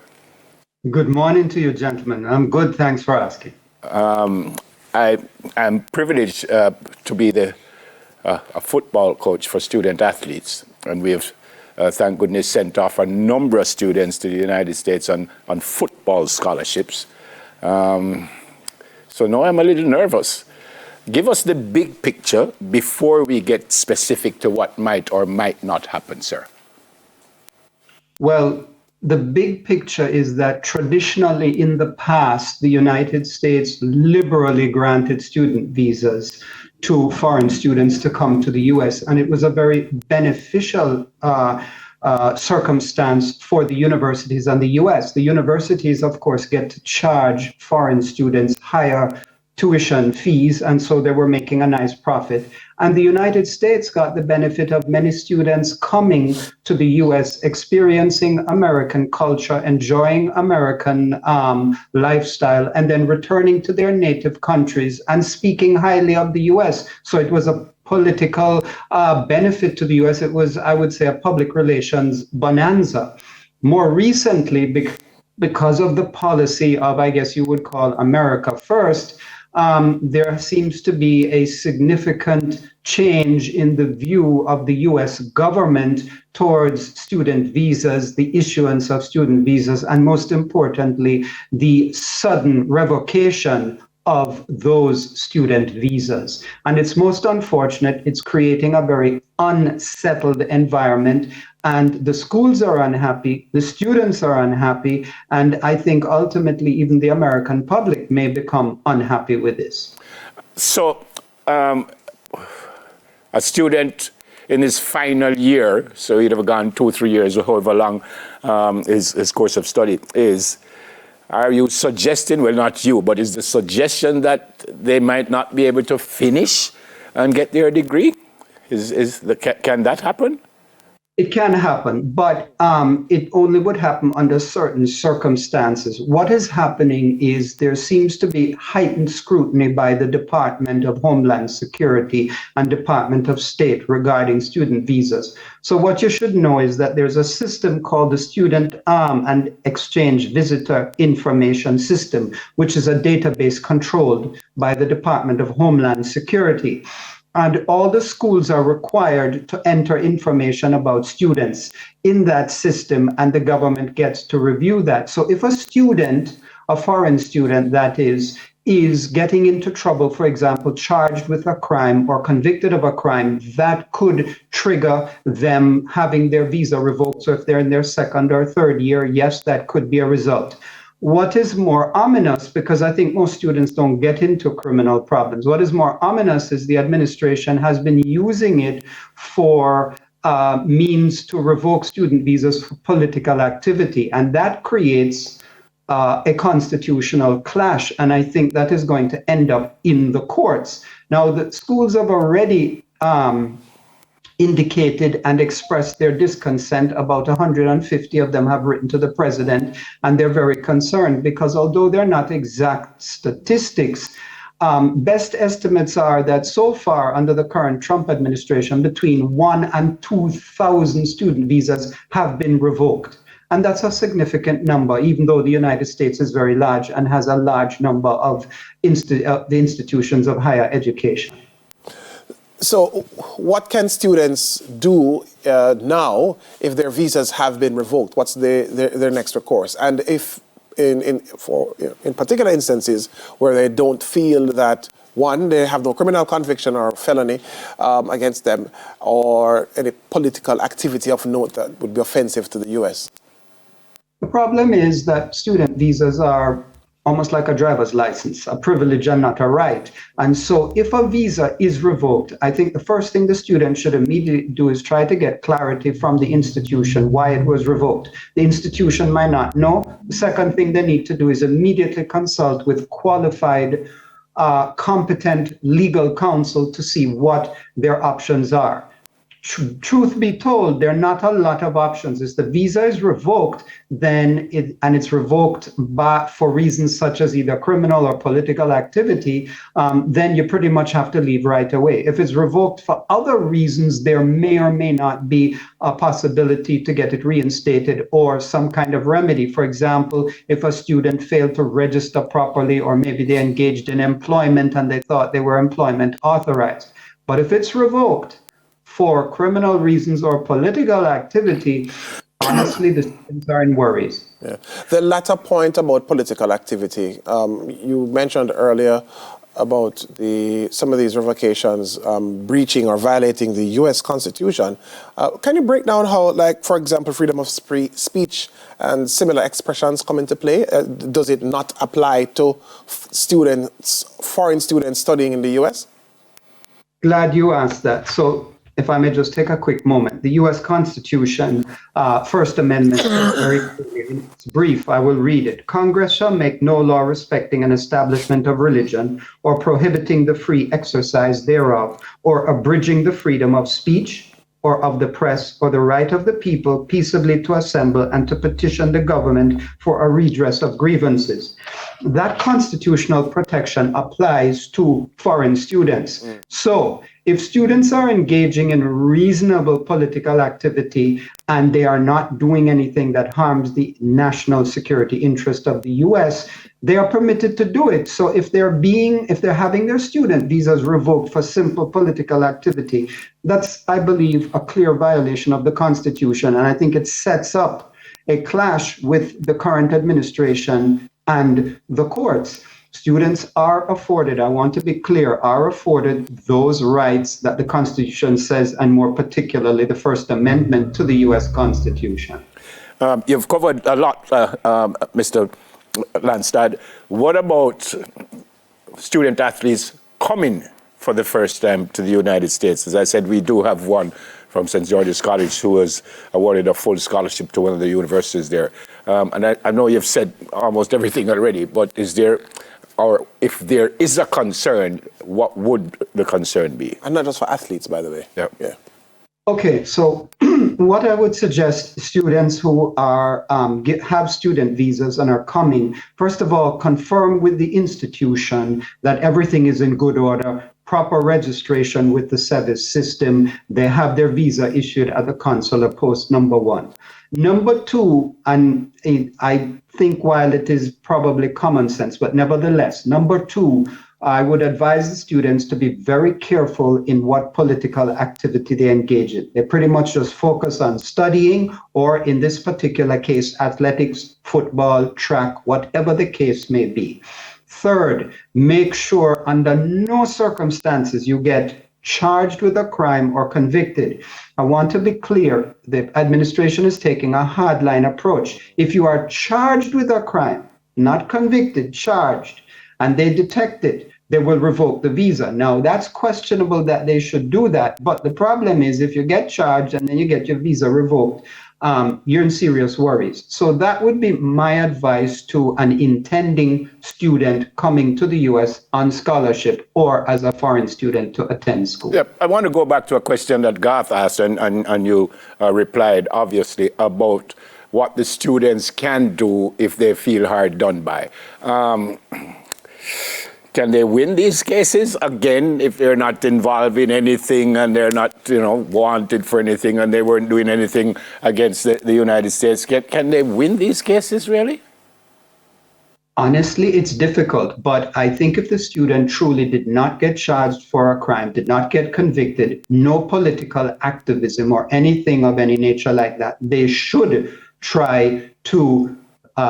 Good morning to you, gentlemen. I'm good. Thanks for asking. I am privileged to be a football coach for student athletes, and we have thank goodness, sent off a number of students to the United States on football scholarships. So now I'm a little nervous. Give us the big picture before we get specific to what might or might not happen, sir. Well, the big picture is that traditionally in the past, the United States liberally granted student visas to foreign students to come to the US. And it was a very beneficial circumstance for the universities and the US. The universities, of course, get to charge foreign students higher tuition fees, and so they were making a nice profit. And the United States got the benefit of many students coming to the US, experiencing American culture, enjoying American lifestyle, and then returning to their native countries and speaking highly of the US. So it was a political benefit to the US. It was, I would say, a public relations bonanza. More recently, because of the policy of, I guess you would call America First, there seems to be a significant change in the view of the US government towards student visas, the issuance of student visas, and most importantly, the sudden revocation of those student visas. And it's most unfortunate. It's creating a very unsettled environment, and the schools are unhappy, the students are unhappy, and I think ultimately even the American public may become unhappy with this. So a student in his final year, so he'd have gone 2 or 3 years or however long his course of study is, are you suggesting, well, not you, but is the suggestion that they might not be able to finish and get their degree? Can that happen? It can happen, but it only would happen under certain circumstances. What is happening is there seems to be heightened scrutiny by the Department of Homeland Security and Department of State regarding student visas. So what you should know is that there's a system called the Student and Exchange Visitor Information System, which is a database controlled by the Department of Homeland Security. And all the schools are required to enter information about students in that system, and the government gets to review that. So if a student, a foreign student that is getting into trouble, for example, charged with a crime or convicted of a crime, that could trigger them having their visa revoked. So if they're in their second or third year, yes, that could be a result. what is more ominous, because I think most students don't get into criminal problems, what is more ominous is the administration has been using it for means to revoke student visas for political activity. And that creates a constitutional clash. And I think that is going to end up in the courts. Now, the schools have already indicated and expressed their discontent. About 150 of them have written to the president, and they're very concerned because although they're not exact statistics, best estimates are that so far under the current Trump administration, between 1,000 and 2,000 student visas have been revoked. And that's a significant number, even though the United States is very large and has a large number of the institutions of higher education. So what can students do now if their visas have been revoked? What's their next recourse? And if in particular instances where they don't feel that, one, they have no criminal conviction or felony against them, or any political activity of note that would be offensive to the U.S.? The problem is that student visas are almost like a driver's license, a privilege and not a right. And so if a visa is revoked, I think the first thing the student should immediately do is try to get clarity from the institution why it was revoked. The institution might not know. The second thing they need to do is immediately consult with qualified, competent legal counsel to see what their options are. Truth be told, there are not a lot of options. If the visa is revoked, then it's revoked for reasons such as either criminal or political activity, then you pretty much have to leave right away. If it's revoked for other reasons, there may or may not be a possibility to get it reinstated or some kind of remedy. For example, if a student failed to register properly, or maybe they engaged in employment and they thought they were employment authorized. But if it's revoked for criminal reasons or political activity, honestly, the students are in worries. Yeah. The latter point about political activity, you mentioned earlier about some of these revocations breaching or violating the U.S. Constitution. Can you break down how, like, for example, freedom of speech and similar expressions come into play? Does it not apply to foreign students studying in the U.S.? Glad you asked that. So, if I may just take a quick moment, the U.S. Constitution, First Amendment, very clear. It's brief, I will read it. Congress shall make no law respecting an establishment of religion or prohibiting the free exercise thereof or abridging the freedom of speech or of the press or the right of the people peaceably to assemble and to petition the government for a redress of grievances. That constitutional protection applies to foreign students. So if students are engaging in reasonable political activity and they are not doing anything that harms the national security interest of the US, they are permitted to do it. So if they're having their student visas revoked for simple political activity, that's, I believe, a clear violation of the Constitution. And I think it sets up a clash with the current administration and the courts. Students are afforded, I want to be clear, are afforded those rights that the Constitution says, and more particularly the First Amendment to the U.S. Constitution. You've covered a lot, Mr. Landstad. What about student athletes coming for the first time to the United States? As I said, we do have one from St. George's College who was awarded a full scholarship to one of the universities there. And I know you've said almost everything already, but is there, or if there is a concern, what would the concern be? And not just for athletes, by the way. Yeah. Okay, so what I would suggest students who are have student visas and are coming, first of all, confirm with the institution that everything is in good order, proper registration with the SEVIS system. They have their visa issued at the consular post, number one. Number two, and I think while it is probably common sense, but nevertheless, number two, I would advise the students to be very careful in what political activity they engage in. They pretty much just focus on studying, or in this particular case, athletics, football, track, whatever the case may be. Third, make sure under no circumstances you get charged with a crime or convicted. I want to be clear, the administration is taking a hardline approach. If you are charged with a crime, not convicted, charged, and they detect it, they will revoke the visa. Now, that's questionable that they should do that. But the problem is if you get charged and then you get your visa revoked, you're in serious worries. So that would be my advice to an intending student coming to the US on scholarship or as a foreign student to attend school. Yep. I want to go back to a question that Garth asked, and you replied, obviously, about what the students can do if they feel hard done by. Can they win these cases again if they're not involved in anything and they're not, wanted for anything and they weren't doing anything against the United States? Can they win these cases, really? Honestly, it's difficult, but I think if the student truly did not get charged for a crime, did not get convicted, no political activism or anything of any nature like that, they should try to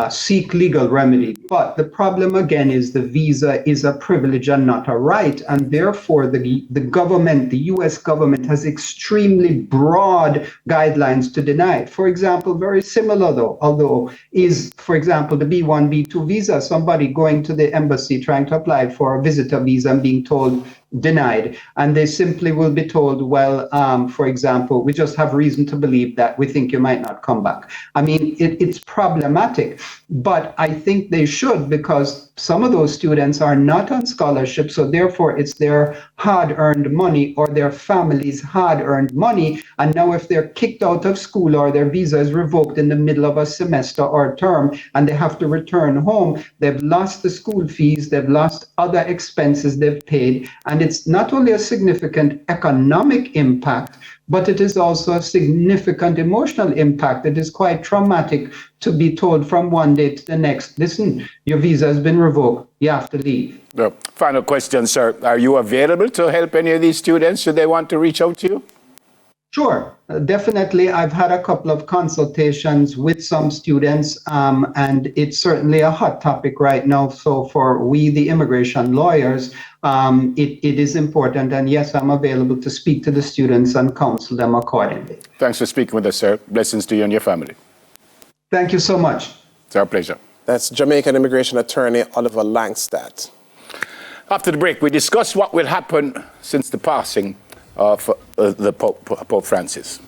seek legal remedy. But the problem again is the visa is a privilege and not a right. And therefore the government, the US government has extremely broad guidelines to deny it. For example, very similar though, although is, for example, the B1, B2 visa, somebody going to the embassy trying to apply for a visitor visa and being told denied. And they simply will be told, well, for example, we just have reason to believe that we think you might not come back. I mean, it's problematic, but I think they should, because some of those students are not on scholarship. So therefore it's their hard-earned money or their family's hard-earned money. And now if they're kicked out of school or their visa is revoked in the middle of a semester or term and they have to return home, they've lost the school fees, they've lost other expenses they've paid. And it's not only a significant economic impact, but it is also a significant emotional impact. It is quite traumatic to be told from one day to the next, listen, your visa has been revoked, you have to leave. The final question, sir. Are you available to help any of these students should they want to reach out to you? Sure, definitely. I've had a couple of consultations with some students, and it's certainly a hot topic right now. So for we, the immigration lawyers, it is important. And yes, I'm available to speak to the students and counsel them accordingly. Thanks for speaking with us, sir. Blessings to you and your family. Thank you so much. It's our pleasure. That's Jamaican immigration attorney Oliver Langstadt. After the break, we discuss what will happen since the passing of the Pope Francis.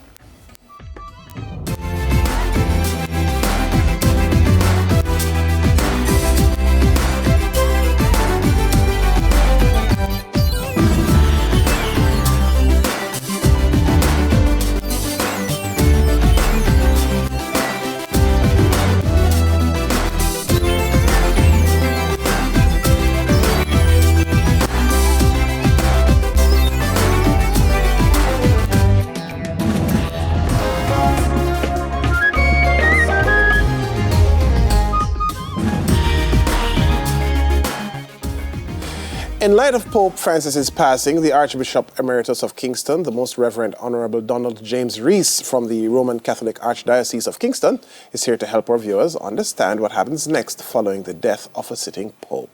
In light of Pope Francis's passing, the Archbishop Emeritus of Kingston, the Most Reverend Honorable Donald James Rees from the Roman Catholic Archdiocese of Kingston, is here to help our viewers understand what happens next following the death of a sitting Pope.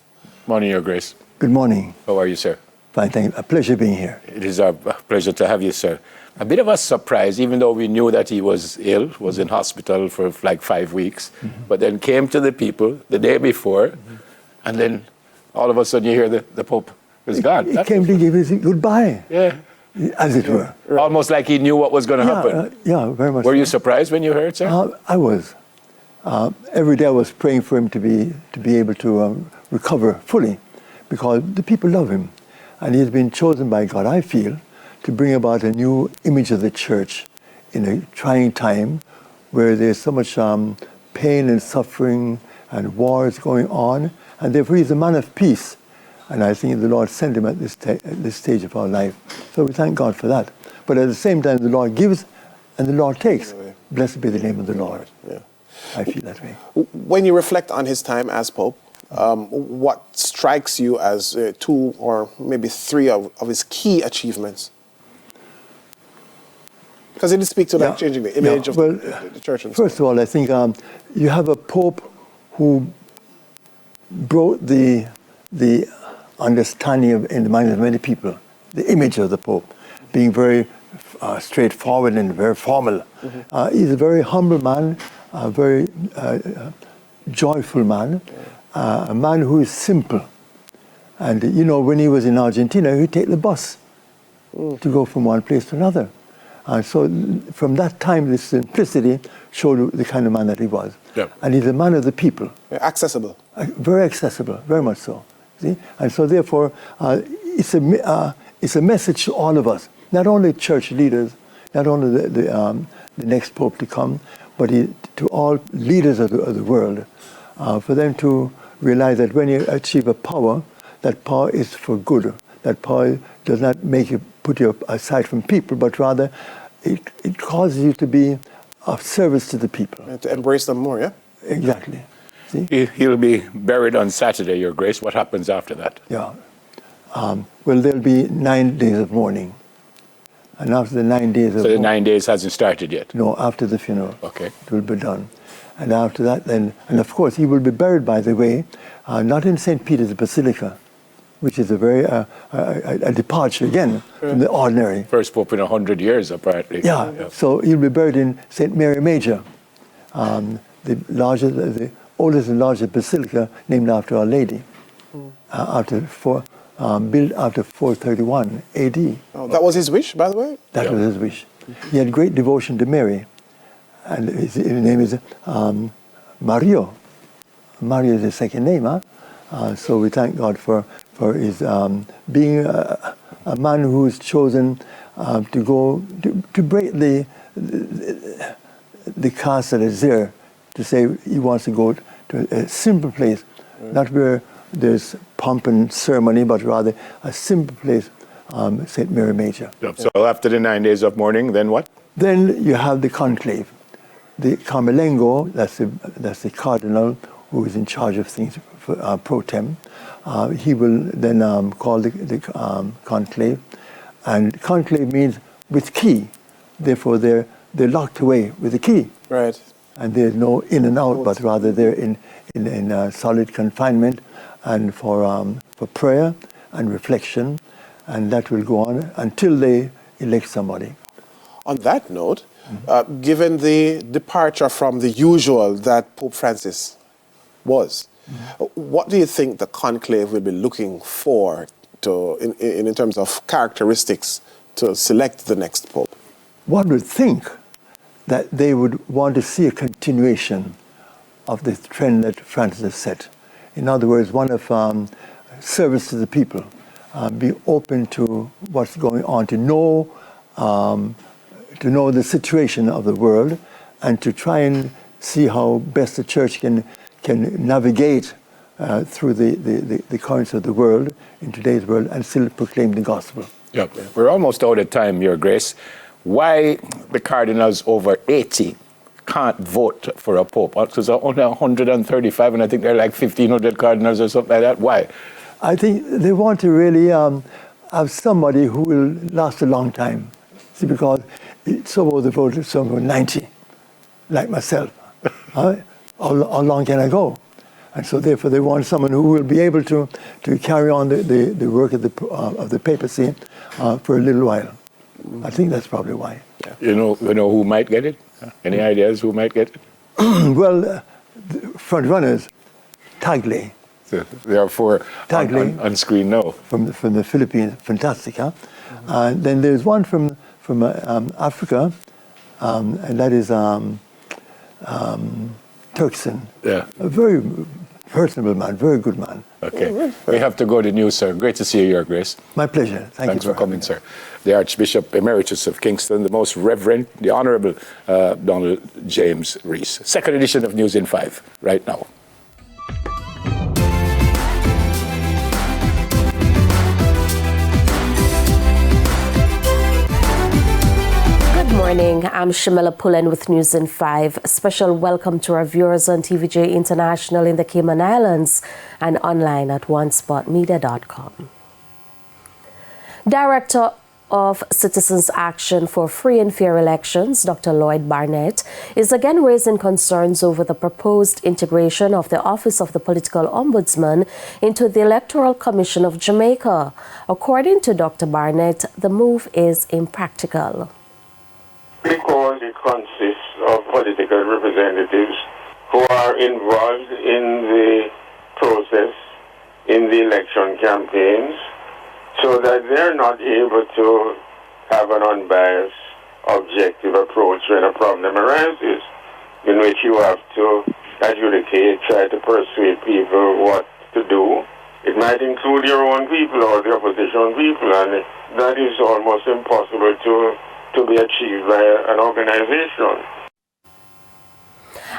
Morning, Your Grace. Good morning. How are you, sir? Fine, thank you. A pleasure being here. It is a pleasure to have you, sir. A bit of a surprise, even though we knew that he was ill, was in hospital for like 5 weeks, but then came to the people the day before, and then all of a sudden you hear the Pope is gone. He came to give his goodbye. Yeah. As it were. Almost like he knew what was going to happen. Yeah, very much. Were you surprised when you heard, sir? I was. Every day I was praying for him to be able to recover fully, because the people love him. And he has been chosen by God, I feel, to bring about a new image of the church in a trying time where there's so much pain and suffering and wars going on. And therefore he's a man of peace. And I think the Lord sent him at this stage of our life. So we thank God for that. But at the same time, the Lord gives and the Lord takes. Blessed be the name of the Lord. Yeah. I feel that way. When you reflect on his time as Pope, what strikes you as two or maybe three of his key achievements? Because it did speak to changing the image of the church. And first of all, I think you have a Pope who brought the understanding in the minds of many people, the image of the Pope, being very straightforward and very formal. He's a very humble man, very joyful man, a man who is simple. And, you know, when he was in Argentina, he'd take the bus to go from one place to another. And so from that time, this simplicity showed the kind of man that he was. Yep. And he's a man of the people. Accessible. Very accessible, very much so. See? And so therefore, it's a message to all of us, not only church leaders, not only the next pope to come, but to all leaders of the world, for them to realize that when you achieve a power, that power is for good. That power does not make you put you aside from people, but rather it causes you to be of service to the people. And to embrace them more, yeah? Exactly. See? He'll be buried on Saturday, Your Grace. What happens after that? Yeah. Well, there'll be 9 days of mourning. And after the 9 days of... So the 9 days hasn't started yet? No, after the funeral. Okay. It will be done. And after that, then... And of course, he will be buried, by the way, not in St. Peter's Basilica, which is a very... a departure, again, from the ordinary. First pope in 100 years, apparently. Yeah. So he'll be buried in St. Mary Major, the oldest and largest basilica named after Our Lady, built after 431 AD. Oh, that was his wish, by the way? That was his wish. He had great devotion to Mary, and his name is Mario. Mario is his second name, huh? So we thank God for his being a man who is chosen to go to break the caste that is there, to say he wants to go to a simple place, not where there's pomp and ceremony, but rather a simple place, St. Mary Major. Yep. So after the 9 days of mourning, then what? Then you have the conclave. The Carmelengo, that's the cardinal who is in charge of things for, pro tem. He will then call the conclave. And conclave means with key. Therefore, they're locked away with a key. Right. And there's no in and out, but rather they're in solid confinement and for prayer and reflection, and that will go on until they elect somebody. On that note, given the departure from the usual that Pope Francis was, what do you think the conclave will be looking for in terms of characteristics to select the next pope? One would think that they would want to see a continuation of the trend that Francis has set. In other words, one of service to the people, be open to what's going on, to know the situation of the world, and to try and see how best the church can navigate through the currents of the world, in today's world, and still proclaim the gospel. Yep. We're almost out of time, Your Grace. Why the cardinals over 80 can't vote for a pope? Because there are only 135, and I think there are like 1,500 cardinals or something like that. Why? I think they want to really have somebody who will last a long time. See, because some of the voters, some are 90, like myself. How long can I go? And so therefore they want someone who will be able to carry on the work of the papacy for a little while. I think that's probably why. Yeah. You know who might get it? Any ideas who might get it? Well, the front runners, Tagle. So there are four on screen now. From the Philippines, fantastic, huh? And then there's one from Africa, and that is Turkson. Yeah. A very personable man, very good man. Okay. We have to go to news, sir. Great to see you, Your Grace. My pleasure. Thanks for coming, sir. The Archbishop Emeritus of Kingston, the Most Reverend, the Honorable Donald James Rees. Second edition of News in 5, right now. Good morning, I'm Shamila Pullen with News in 5. A special welcome to our viewers on TVJ International in the Cayman Islands and online at onespotmedia.com. Director of Citizens Action for Free and Fair Elections, Dr. Lloyd Barnett, is again raising concerns over the proposed integration of the Office of the Political Ombudsman into the Electoral Commission of Jamaica. According to Dr. Barnett, the move is impractical. Because it consists of political representatives who are involved in the process, in the election campaigns, so that they're not able to have an unbiased, objective approach when a problem arises, in which you have to adjudicate, try to persuade people what to do. It might include your own people or the opposition people, and that is almost impossible to be achieved by an organization.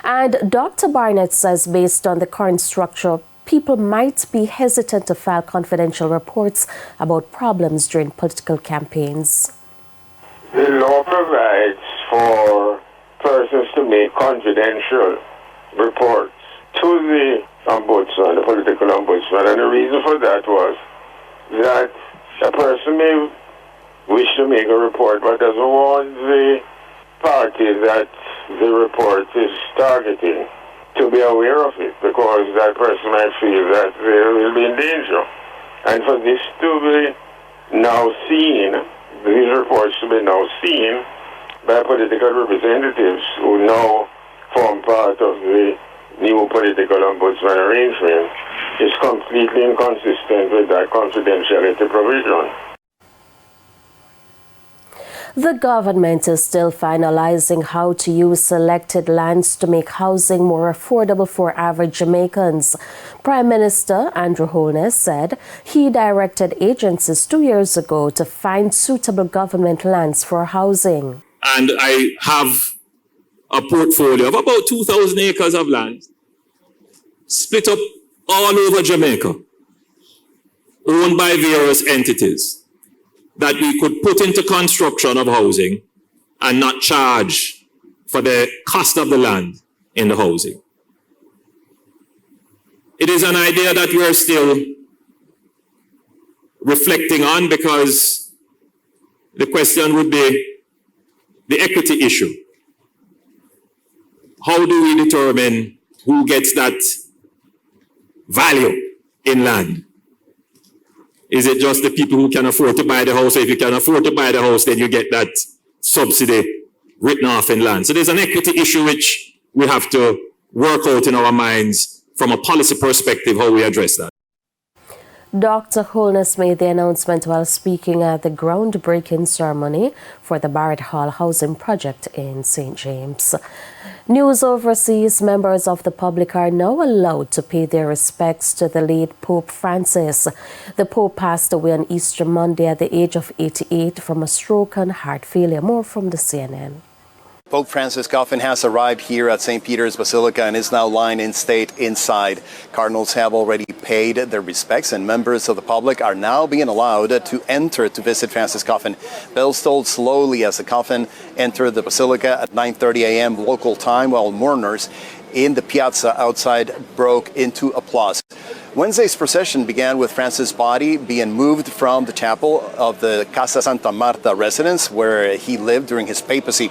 And Dr. Barnett says based on the current structure, people might be hesitant to file confidential reports about problems during political campaigns. The law provides for persons to make confidential reports to the ombudsman, the political ombudsman, and the reason for that was that a person may wish to make a report but doesn't want the party that the report is targeting to be aware of it, because that person might feel that they will be in danger. And for this to be now seen, these reports to be now seen by political representatives who now form part of the new political ombudsman arrangement is completely inconsistent with that confidentiality provision. The government is still finalizing how to use selected lands to make housing more affordable for average Jamaicans. Prime Minister Andrew Holness said he directed agencies 2 years ago to find suitable government lands for housing. And I have a portfolio of about 2,000 acres of land split up all over Jamaica, owned by various entities, that we could put into construction of housing and not charge for the cost of the land in the housing. It is an idea that we are still reflecting on, because the question would be the equity issue. How do we determine who gets that value in land? Is it just the people who can afford to buy the house? If you can afford to buy the house, then you get that subsidy written off in land. So there's an equity issue which we have to work out in our minds from a policy perspective, how we address that. Dr. Holness made the announcement while speaking at the groundbreaking ceremony for the Barrett Hall housing project in St. James. News overseas, members of the public are now allowed to pay their respects to the late Pope Francis. The Pope passed away on Easter Monday at the age of 88 from a stroke and heart failure. More from the CNN. Pope Francis' coffin has arrived here at St. Peter's Basilica and is now lying in state inside. Cardinals have already paid their respects, and members of the public are now being allowed to enter to visit Francis' coffin. Bells tolled slowly as the coffin entered the Basilica at 9:30 a.m. local time, while mourners in the piazza outside broke into applause. Wednesday's procession began with Francis' body being moved from the chapel of the Casa Santa Marta residence, where he lived during his papacy.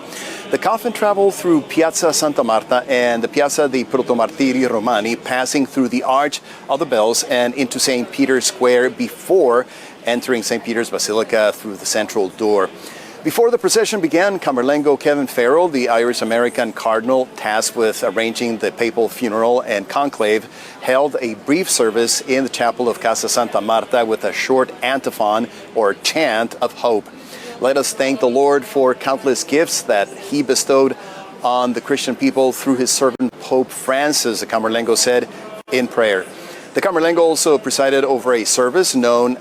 The coffin traveled through Piazza Santa Marta and the Piazza dei Protomartiri Romani, passing through the Arch of the Bells and into St. Peter's Square before entering St. Peter's Basilica through the central door. Before the procession began, Camerlengo Kevin Farrell, the Irish-American cardinal tasked with arranging the papal funeral and conclave, held a brief service in the chapel of Casa Santa Marta with a short antiphon or chant of hope. Let us thank the Lord for countless gifts that he bestowed on the Christian people through his servant Pope Francis, the Camerlengo said in prayer. The Camerlengo also presided over a service known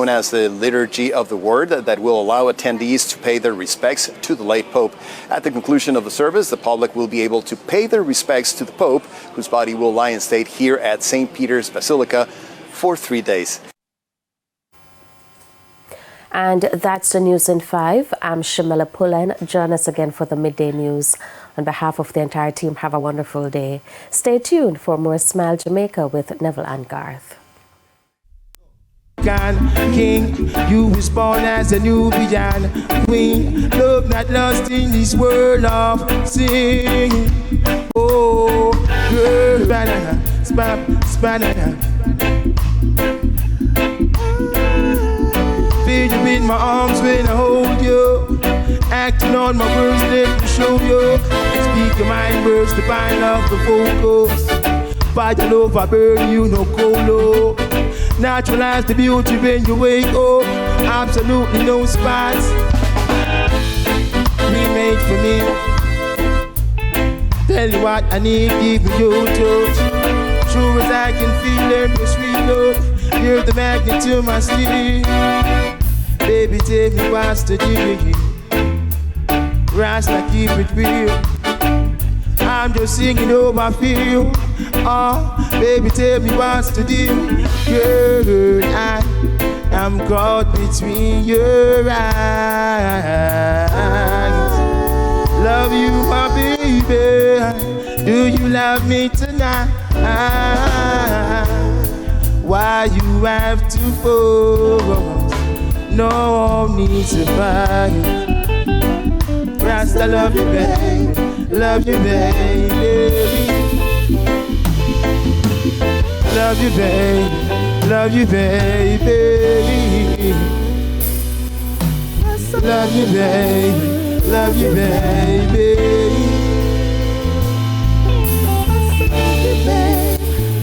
as the Liturgy of the Word that will allow attendees to pay their respects to the late Pope. At the conclusion of the service, the public will be able to pay their respects to the Pope, whose body will lie in state here at St. Peter's Basilica for 3 days. And that's the news in 5. I'm Shamila Pullen. Join us again for the midday news. On behalf of the entire team, have a wonderful day. Stay tuned for more Smile Jamaica with Neville and Garth. King, you was born as a Nubian queen. Love not lost in this world of sin. Oh, girl, banana, banana. Feel you in my arms when I hold you. Acting on my words, let me show you. Speak your mind words, the bind of the focus. Fight love, I burn you, no colo. Naturalize the beauty when you wake up. Absolutely no spots. Remade for me. Tell you what I need, give me your touch. Sure as I can feel every sweet love. You're the magnet to my steel. Baby, tell me what's the deal. Rasta, keep it real. I'm just singing how I feel. Oh, baby, tell me what's the deal. Girl, I am caught between your eyes. Love you, my baby. Do you love me tonight? Why you have to focus? No need to fight. Rasta, love you, baby. Love you, baby. Love you, baby. Love you, baby. Love you, baby. Love you, baby.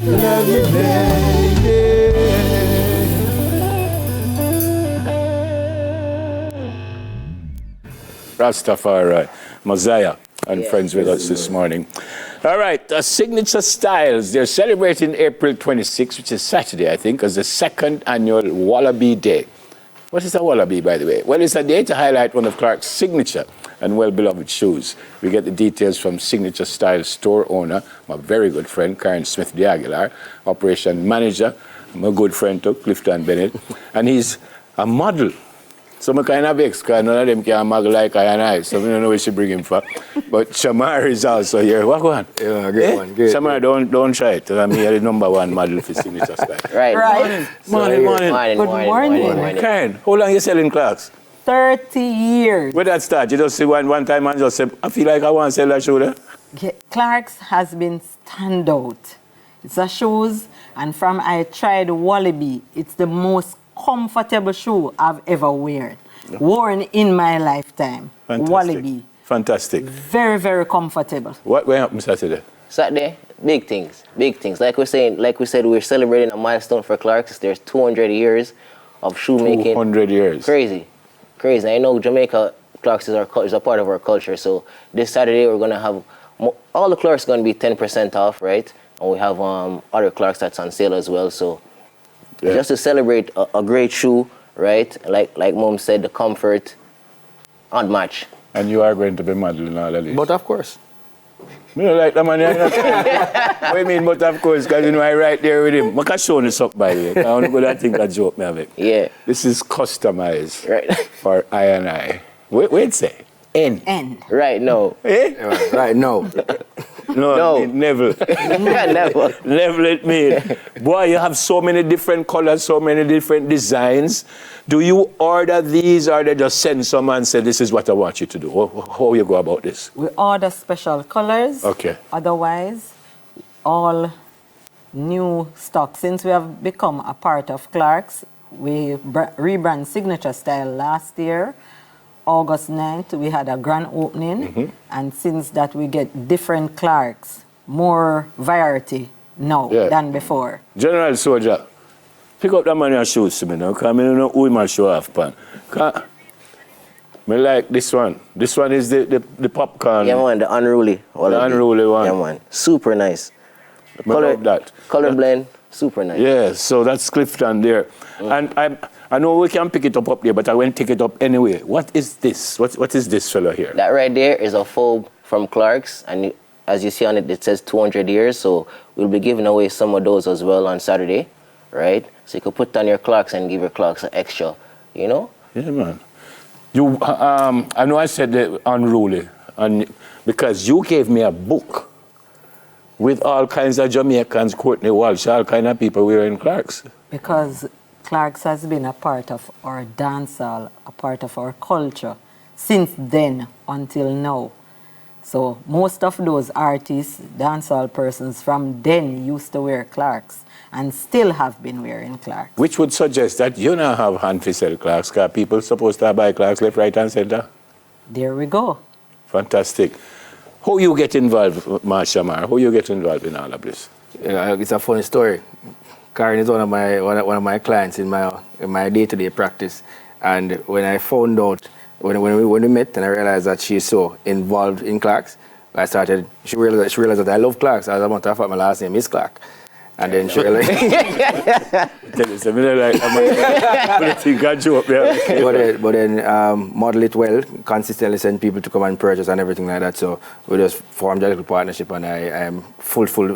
Love you, baby. Rastafari, Mosiah, and friends with us this morning. All right, Signature Styles, they're celebrating April 26, which is Saturday, I think, as the second annual Wallabee Day. What is a Wallabee, by the way? Well, it's a day to highlight one of Clark's signature and well-beloved shoes. We get the details from Signature Styles store owner, my very good friend, Karen Smith de Aguilar, operation manager, my good friend too, Clifton Bennett, and he's a model. So I kind of vex, because none of them can model like I and I, so I don't know where she bring him for. But Shamar is also here. What one? Yeah, good one. Good. Shamar, don't try it. I'm here, the #1 model for Signature Style. Right. Morning. Good morning. Karen, how long you selling Clarks? 30 years. Where that start? You just see one time and just say, I feel like I want to sell that shoe there? Clark's has been standout. It's a shoes, and from I tried Wallabee, it's the most comfortable shoe I've ever worn in my lifetime. Fantastic. Wallabee. Fantastic. Very, very comfortable. What happened Saturday? Saturday, big things. Like we said, we're celebrating a milestone for Clark's. There's 200 years of shoemaking. 200 years. Crazy. I know Jamaica, Clark's is a part of our culture. So this Saturday, we're gonna have all the Clark's going to be 10% off, right? And we have other Clark's that's on sale as well. So just to celebrate a great shoe, right? Like Mom said, the comfort, unmatched. And you are going to be modeling all of this? But of course. Me don't like that man. What do you mean, but of course? Because you know I right there with him. I can show this up by the way. I don't go to think that joke me have it. Yeah. This is customized for I and I. Wait say. N. Right, no. Eh? Right, no. No. Never. Never let me. Boy, you have so many different colors, so many different designs. Do you order these or they just send someone and say, this is what I want you to do? How you go about this? We order special colors. Okay. Otherwise, all new stock. Since we have become a part of Clark's, we rebrand Signature Style last year. August 9th, we had a grand opening, and since that we get different Clarks, more variety now than before. General Soldier, pick up that man your shoes to me now, because I don't know who my show off pan. I like this one. This one is the popcorn. Yeah, man, the unruly. The unruly one. Yeah, man. Super nice. Color blend, super nice. Yeah, so that's Clifton there. And I know we can pick it up there, but I won't take it up anyway. What is this? What is this fella here? That right there is a fob from Clark's, and as you see on it, it says 200 years, so we'll be giving away some of those as well on Saturday, right? So you can put on your Clark's and give your Clark's an extra, you know? Yeah, man. You, I know I said the unruly, and because you gave me a book with all kinds of Jamaicans, Courtney Walsh, all kinds of people wearing Clark's. Because Clark's has been a part of our dancehall, a part of our culture, since then until now. So most of those artists, dancehall persons from then used to wear Clark's and still have been wearing Clark's. Which would suggest that you now have hand to sell Clark's, because people supposed to buy Clark's left, right, and center. there we go. Fantastic. How you get involved, Marsha Mar? How you get involved in all of this? It's a funny story. Karen is one of my clients in my day-to-day practice, and when I found out when we met and I realized that she's so involved in Clarks, she realized that I love Clarks. As a matter of fact, my last name is Clark. And then she realized but then model it well, consistently send people to come and purchase and everything like that. So we just formed a little partnership, and I am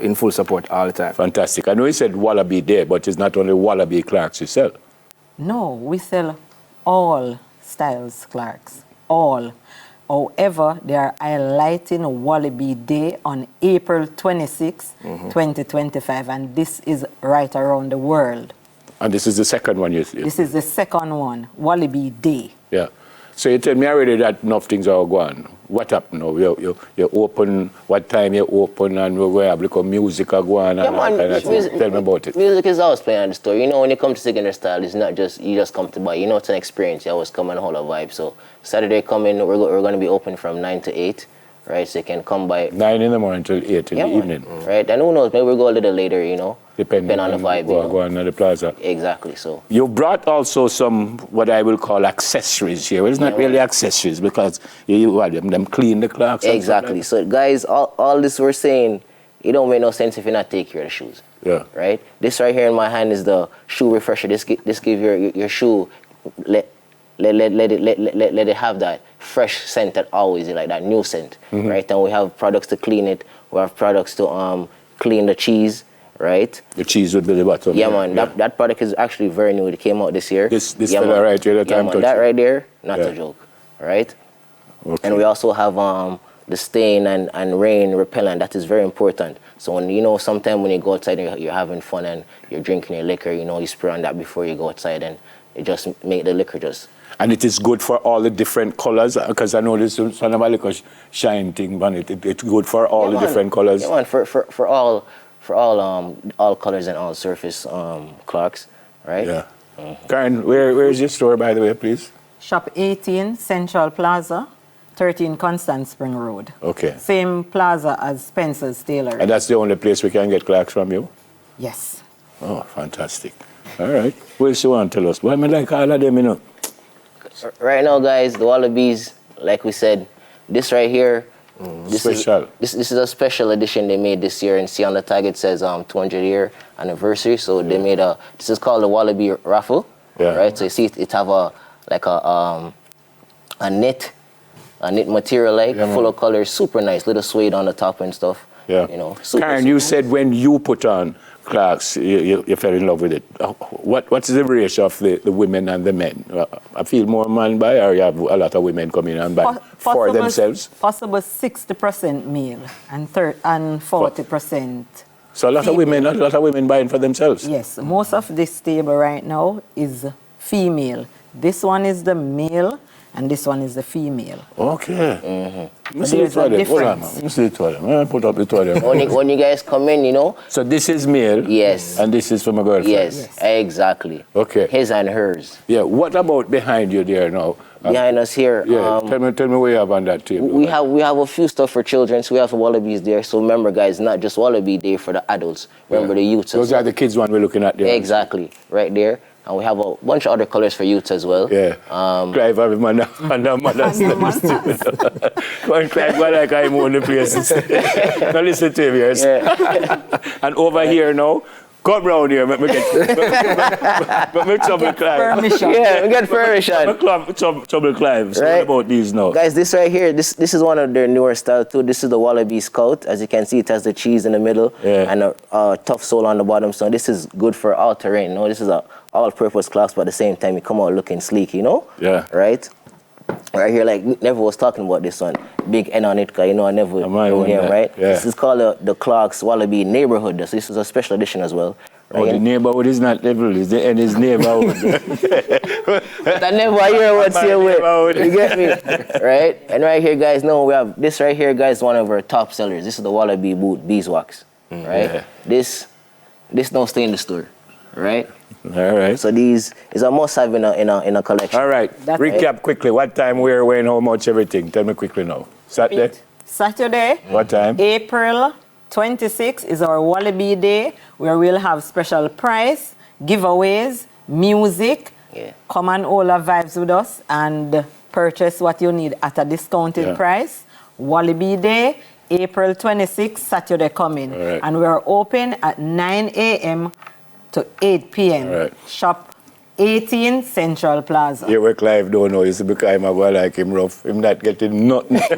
in full support all the time. Fantastic. I know you said Wallabee there, but it's not only Wallabee Clarks you sell. No, we sell all styles Clarks, all. However, they are highlighting Wallabee Day on April 26, 2025, and this is right around the world. And this is the second one you see? This is the second one, Wallabee Day. Yeah. So you tell me already that enough things are going. What happened now? You open, what time you open, and we're going to have like music are going and all kind of things. Tell me about it. Music is always playing on the store. You know, when you come to Signature Style, it's not just, you just come to buy. You know, it's an experience. You always come and hold a vibe. So Saturday coming, we're going to be open from 9 to 8. Right, so you can come by 9 in the morning till 8 in the evening. Right, and who knows, maybe we'll go a little later, you know, depending on the vibe. Go on to the plaza. Exactly, so. You brought also some, what I will call accessories here. Well, it's not really accessories because you them clean the clocks. Exactly, so guys, all this we're saying, it don't make no sense if you not take care of the shoes. Yeah. Right, this right here in my hand is the shoe refresher. This give your shoe, let it have that fresh scent that always like that new scent, right? And we have products to clean it. We have products to clean the cheese, right? The cheese would be the bottom. Yeah, man. That product is actually very new. It came out this year. This fella right here, that right there, not a joke, right? Okay. And we also have the stain and rain repellent. That is very important. So when you know, sometimes when you go outside and you're having fun and you're drinking your liquor, you know, you spray on that before you go outside, and it just make the liquor just. And it is good for all the different colors, because I know this is one of a shine thing, but it's good for all the different colors. Yeah, man, for all colors and all surface clocks, right? Yeah. Karen, where is your store, by the way, please? Shop 18, Central Plaza, 13 Constant Spring Road. Okay. Same plaza as Spencer's Tailor. And that's the only place we can get clocks from you? Yes. Oh, fantastic. All right. What else you want to tell us? Why am I like all of them, you know? Right now, guys, the Wallabees, like we said, this right here, this is a special edition they made this year. And see on the tag it says 200-year anniversary. So they made this is called the Wallabee raffle, right? So you see it have a knit material full of colors, super nice, little suede on the top and stuff. Yeah. You know, Karen, you said when you put on clocks, you fell in love with it. What's the ratio of the women and the men? I feel more man buy, or you have a lot of women coming and buy for themselves? Possible 60% male and 40%. So a lot of women buying for themselves? Yes, most of this table right now is female. This one is the male, and this one is the female. Okay. There's a difference. Put up the toilet. When you guys come in, you know. So this is male. Yes. And this is from a girlfriend. Yes, exactly. Okay. His and hers. Yeah. What about behind you there now? Behind us here. Yeah. Tell me what you have on that table. We have a few stuff for children. So we have Wallabees there. So remember, guys, not just Wallabee Day for the adults. Remember the youths. Those are the kids one we're looking at there. Exactly. Right there. And we have a bunch of other colors for youths as well. Yeah. Clive have him and Clive go like I'm on the place. Now listen to him, yes. Yeah. And over here now, come round here, make trouble Clive. Permission. Yeah, we get permission. Trouble Clive. So what about these now? Guys, this right here, this is one of their newer styles too. This is the Wallabee Scout. As you can see, it has the cheese in the middle and a tough sole on the bottom. So this is good for all terrain. No, this is a all-purpose clocks, but at the same time, you come out looking sleek, you know? Yeah. Right? Right here, like Never was talking about this one. Big N on it, because you know I never know him, right? Yeah. This is called the Clocks Wallabee Neighborhood. So this is a special edition as well. Right? Oh, the neighborhood is not Neville, it's the N is neighborhood. I never hear what's your way. You get me? Right? And right here, guys, no, we have this right here, guys, one of our top sellers. This is the Wallabee boot beeswax, right? Yeah. This don't stay in the store, right? All right. So these is a must-have in a collection. All right. Recap quickly. What time, where, when, how much, everything. Tell me quickly now. Saturday? Saturday. What time? April 26 is our Wallabee Day, where we'll have special prize, giveaways, music. Yeah. Come and all our vibes with us and purchase what you need at a discounted price. Wallabee Day, April 26, Saturday coming. Right. And we're open at 9 a.m. to 8 p.m. Right. Shop 18 Central Plaza. Yeah, where Clive don't know, you see, because I'm a boy like him rough. Him not getting nothing. and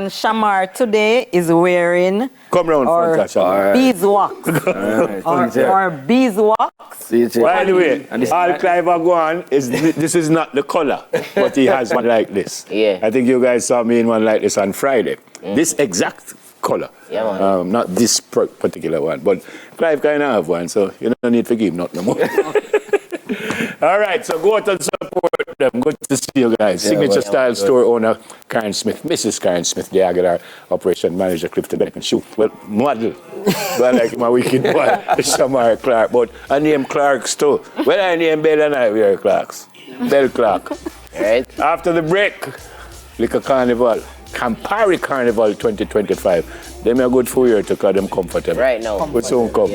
Shamar today is wearing Come round front, Shamar. beeswax. Or beeswax. Well, anyway, all Clive are going is this is not the color, but he has one like this. Yeah. I think you guys saw me in one like this on Friday. This exact color. Yeah, man. Not this particular one, but Clive kind of have one, so you don't need to give him nothing no more. All right, so go out and support them. Good to see you guys. Signature Style Store owner Karen Smith, Mrs. Karen Smith, the Aguilar Operation Manager Clifton Bennett Shoe. Well, model. But like my wicked boy, Shamar Clark. But I name Clarks too. Well, I name Bell and I wear Clarks. Bell Clark. Right. After the break, Liquor Carnival. Campari Carnival 2025. Them are good for you to call them comfortable. Right now. But soon come.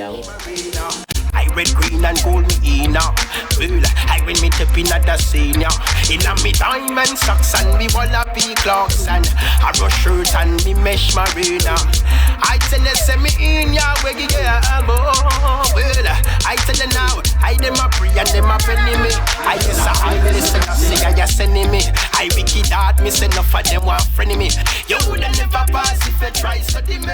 I red, green and gold me in I when me tip in at the senior. In a me diamond socks and me Wallabee clocks and a rush shirt and me mesh marina. I tell you send me in ya where you get elbow. Well, I tell you now, I dem a free and dem a penny me. I just a I listen to see I just sending me. I wicked hard me send enough of them want friend me. You woulda never pass if you try study me.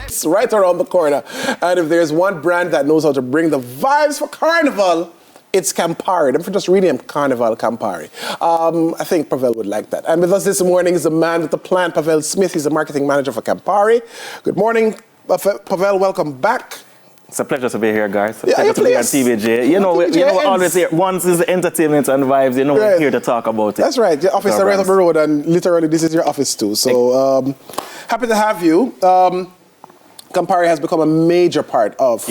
It's right around the corner. And if there's one brand that knows how to bring the vibes for Carnival, it's Campari. Don't just rename Carnival Campari. I think Pavel would like that. And with us this morning is the man with the plan, Pavel Smith. He's the marketing manager for Campari. Good morning, Pavel. Welcome back. It's a pleasure to be here, guys. It's a pleasure to be on TVJ. You know, we're always here. Once is entertainment and vibes, you know, we're here to talk about it. That's right. Your office is right up the road, and literally this is your office too. So happy to have you. Campari has become a major part of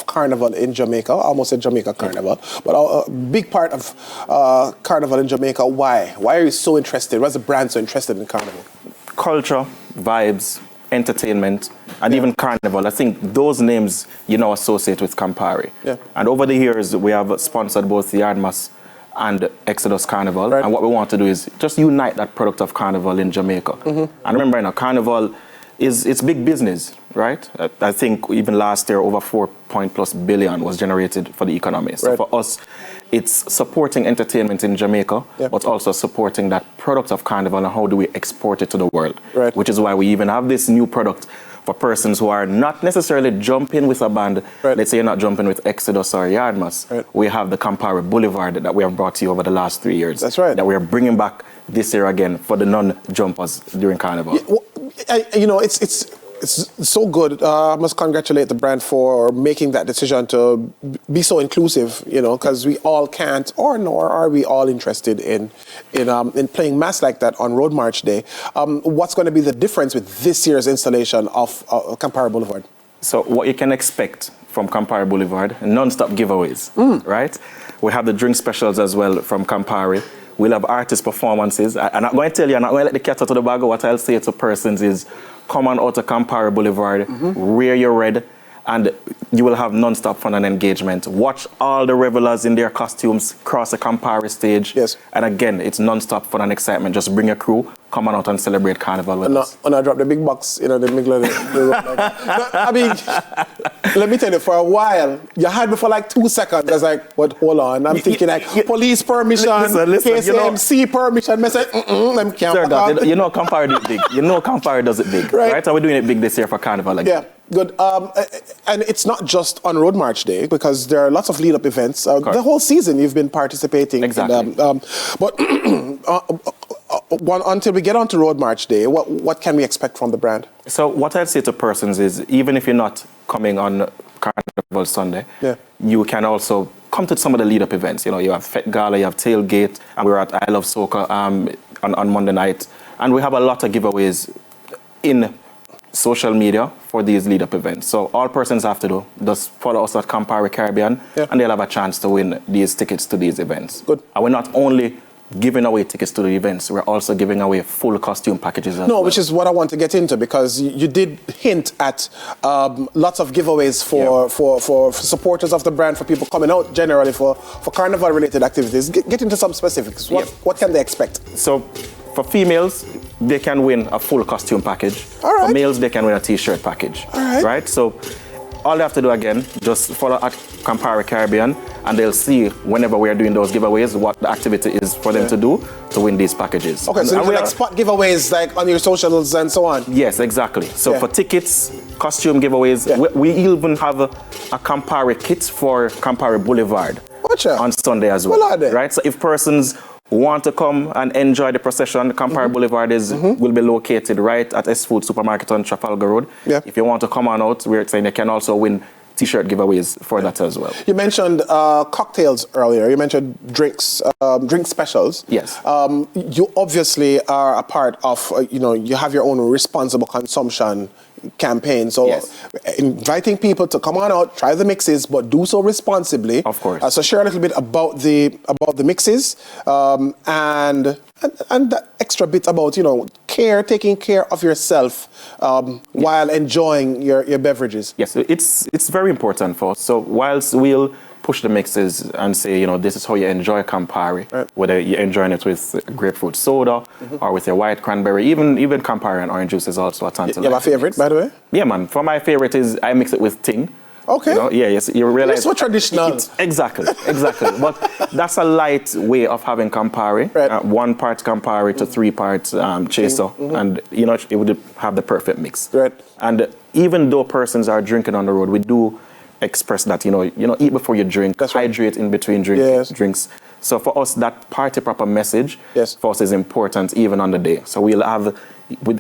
Carnival in Jamaica. I almost said Jamaica Carnival, but a big part of Carnival in Jamaica. Why? Why are you so interested? Why is the brand so interested in Carnival? Culture, vibes, entertainment, and even Carnival. I think those names, you know, associate with Campari. Yeah. And over the years, we have sponsored both the Yardmas and Exodus Carnival. Right. And what we want to do is just unite that product of Carnival in Jamaica. And remember, you know, Carnival it's big business, right? I think even last year, over $4+ billion was generated for the economy. So for us, it's supporting entertainment in Jamaica, but also supporting that product of Carnival and how do we export it to the world, which is why we even have this new product for persons who are not necessarily jumping with a band. Let's say you're not jumping with Exodus or Yardmas. We have the Campari Boulevard that we have brought to you over the last 3 years. That's right. That we are bringing back this year again for the non-jumpers during Carnival. Yeah, well, you know, it's so good. I must congratulate the brand for making that decision to be so inclusive, you know, because we all can't, or nor are we all interested in playing mass like that on Road March Day. What's going to be the difference with this year's installation of Campari Boulevard? So what you can expect from Campari Boulevard, non-stop giveaways, right? We have the drink specials as well from Campari. We'll have artist performances. I'm not going to tell you, I'm not going to let the cat out of the bag. What I'll say to persons is, come on out to Campari Boulevard, wear your red, and you will have non-stop fun and engagement. Watch all the revelers in their costumes cross the Campari stage. Yes. And again, it's non-stop fun and excitement. Just bring your crew, come on out and celebrate Carnival with us. And I drop the big box, you know, the middle of the road. I mean, let me tell you, for a while, you had me for like 2 seconds. I was like, what, hold on. I'm thinking like, police permission, KCMC permission. I said, them can't. Sir, God, you know Campari does it big. You know Campari does it big, right? So we're doing it big this year for Carnival again. Yeah. Good. And it's not just on Road March Day, because there are lots of lead-up events. The whole season you've been participating. Exactly. But until we get on to Road March Day, what can we expect from the brand? So what I'd say to persons is, even if you're not coming on Carnival Sunday, you can also come to some of the lead-up events. You know, you have Fet Gala, you have Tailgate, and we're at I Love Soca on Monday night. And we have a lot of giveaways in social media for these lead-up events. So all persons have to do, just follow us at Campari Caribbean, and they'll have a chance to win these tickets to these events. Good. And we're not only giving away tickets to the events, we're also giving away full costume packages as well. Which is what I want to get into, because you did hint at lots of giveaways for supporters of the brand, for people coming out generally for carnival-related activities. Get into some specifics. What can they expect? So for females, they can win a full costume package. All right. For males, they can win a t-shirt package. All right. Right? So all they have to do, again, just follow at Campari Caribbean, and they'll see whenever we are doing those giveaways what the activity is for them to do to win these packages. Okay, so we like spot giveaways like on your socials and so on. Yes, exactly. So for tickets, costume giveaways, we even have a Campari kit for Campari Boulevard on Sunday as well. Right? So if persons want to come and enjoy the procession, Campari Boulevard will be located right at S Food Supermarket on Trafalgar Road. If you want to come on out, we're saying they can also win t-shirt giveaways for that as well. You mentioned cocktails earlier. You mentioned drinks, drink specials. Yes. You obviously are a part of, you have your own responsible consumption campaign. So inviting people to come on out, try the mixes, but do so responsibly. Of course. So share a little bit about the mixes and that extra bit about, taking care of yourself while enjoying your beverages. Yes, it's very important for us. So whilst we'll push the mixes and say, this is how you enjoy Campari, whether you're enjoying it with grapefruit soda or with your white cranberry, even Campari and orange juice is also a tantalizing. You have a favorite, by the way? Yeah, man. For my favorite is I mix it with Ting. Okay. Yes, you realize. It's so traditional. Exactly. But that's a light way of having Campari. 1 part Campari to 3 parts chaser, and it would have the perfect mix. Right. And even though persons are drinking on the road, we do express that eat before you drink, hydrate in between drinks. So for us, that party proper message for us is important even on the day. So we'll have,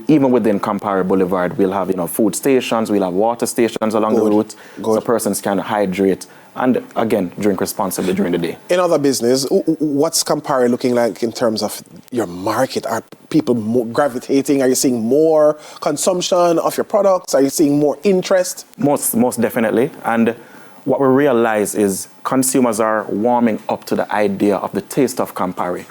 even within Campari Boulevard, we'll have food stations, we'll have water stations along the route, so persons can hydrate and again drink responsibly during the day. In other business, what's Campari looking like in terms of your market? Are people gravitating? Are you seeing more consumption of your products? Are you seeing more interest? Most definitely. And what we realize is consumers are warming up to the idea of the taste of Campari,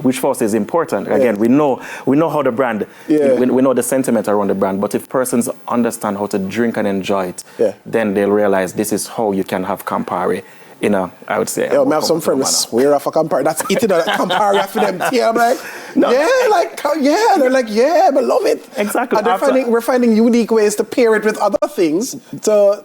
which for us is important. Again, we know how the brand, we know the sentiment around the brand, but if persons understand how to drink and enjoy it, then they'll realize this is how you can have Campari in a, I would say, I have some friends swear off a Campari. That's eating that Campari for them tea. I'm like, they're like, I love it. Exactly. And we're finding unique ways to pair it with other things to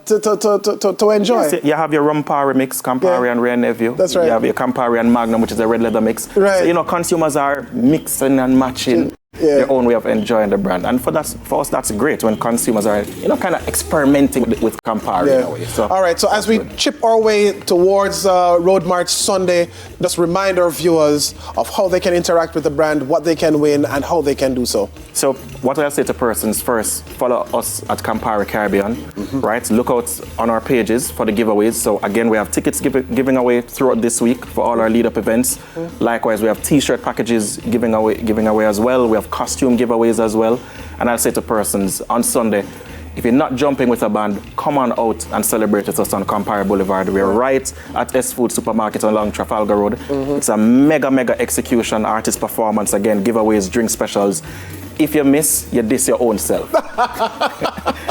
enjoy. Yes, you have your Rumpari mix, Campari and Rare Nephew. That's right. You have your Campari and Magnum, which is a red leather mix. Right. So, consumers are mixing and matching their own way of enjoying the brand. And for us, that's great when consumers are, kind of experimenting with Campari in a way. So, all right, so as we chip our way towards Road March Sunday, just remind our viewers of how they can interact with the brand, what they can win, and how they can do so. So what I'll say to persons, first, follow us at Campari Caribbean, right? Look out on our pages for the giveaways. So again, we have tickets giving away throughout this week for all our lead-up events. Likewise, we have t-shirt packages giving away as well. We have costume giveaways as well. And I'll say to persons, on Sunday, if you're not jumping with a band, come on out and celebrate with us on Campari Boulevard. We're right at S Food Supermarket along Trafalgar Road. It's a mega execution, artist performance, again, giveaways, drink specials. If you miss, you diss your own self.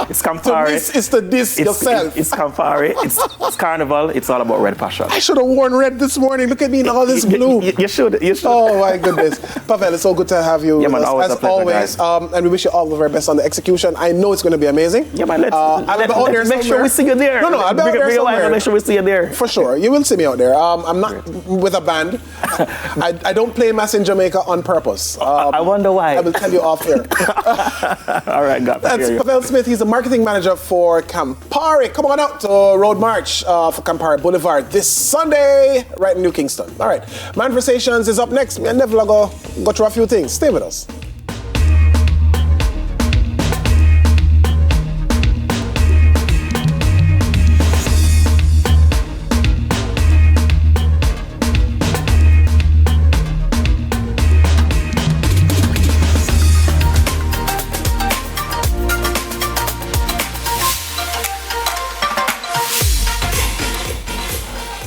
It's Campari. It's to diss yourself. It's Campari. It's Carnival. It's all about red passion. I should have worn red this morning. Look at me in all this blue. You should. Oh my goodness. Pavel, it's so good to have you with us, as always. And we wish you all the very best on the execution. I know it's going to be amazing. Yeah, man. Let's make sure we see you there. No, I'll be out there somewhere. Make sure we see you there. For sure. You will see me out there. I'm not with a band. I don't play mass in Jamaica on purpose. I wonder why. I will tell you off here. All right, got That's Pavel Smith. He's the marketing manager for Campari. Come on out to Road March for Campari Boulevard this Sunday, right in New Kingston. All right, Manversations is up next. Me and Neville go through a few things. Stay with us.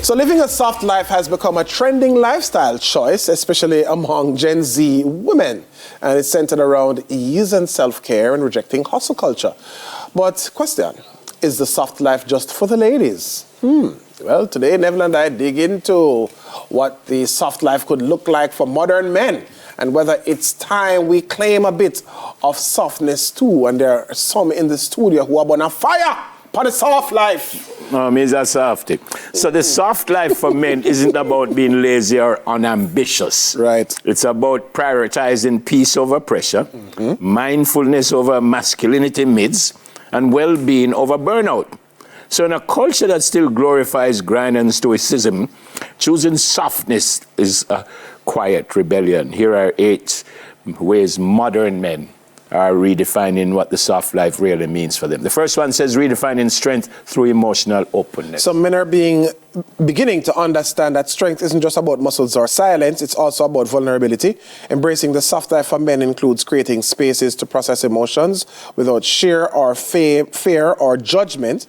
So living a soft life has become a trending lifestyle choice, especially among Gen Z women. And it's centered around ease and self-care and rejecting hustle culture. But question, is the soft life just for the ladies? Well, today Neville and I dig into what the soft life could look like for modern men and whether it's time we claim a bit of softness too. And there are some in the studio who are on fire for the soft life. No, means a softy. So the soft life for men isn't about being lazy or unambitious. Right. It's about prioritizing peace over pressure, mindfulness over masculinity myths, and well-being over burnout. So in a culture that still glorifies grind and stoicism, choosing softness is a quiet rebellion. Here are 8 ways modern men are redefining what the soft life really means for them. The first one says redefining strength through emotional openness. Some men are beginning to understand that strength isn't just about muscles or silence, it's also about vulnerability. Embracing the soft life for men includes creating spaces to process emotions without fear or judgment.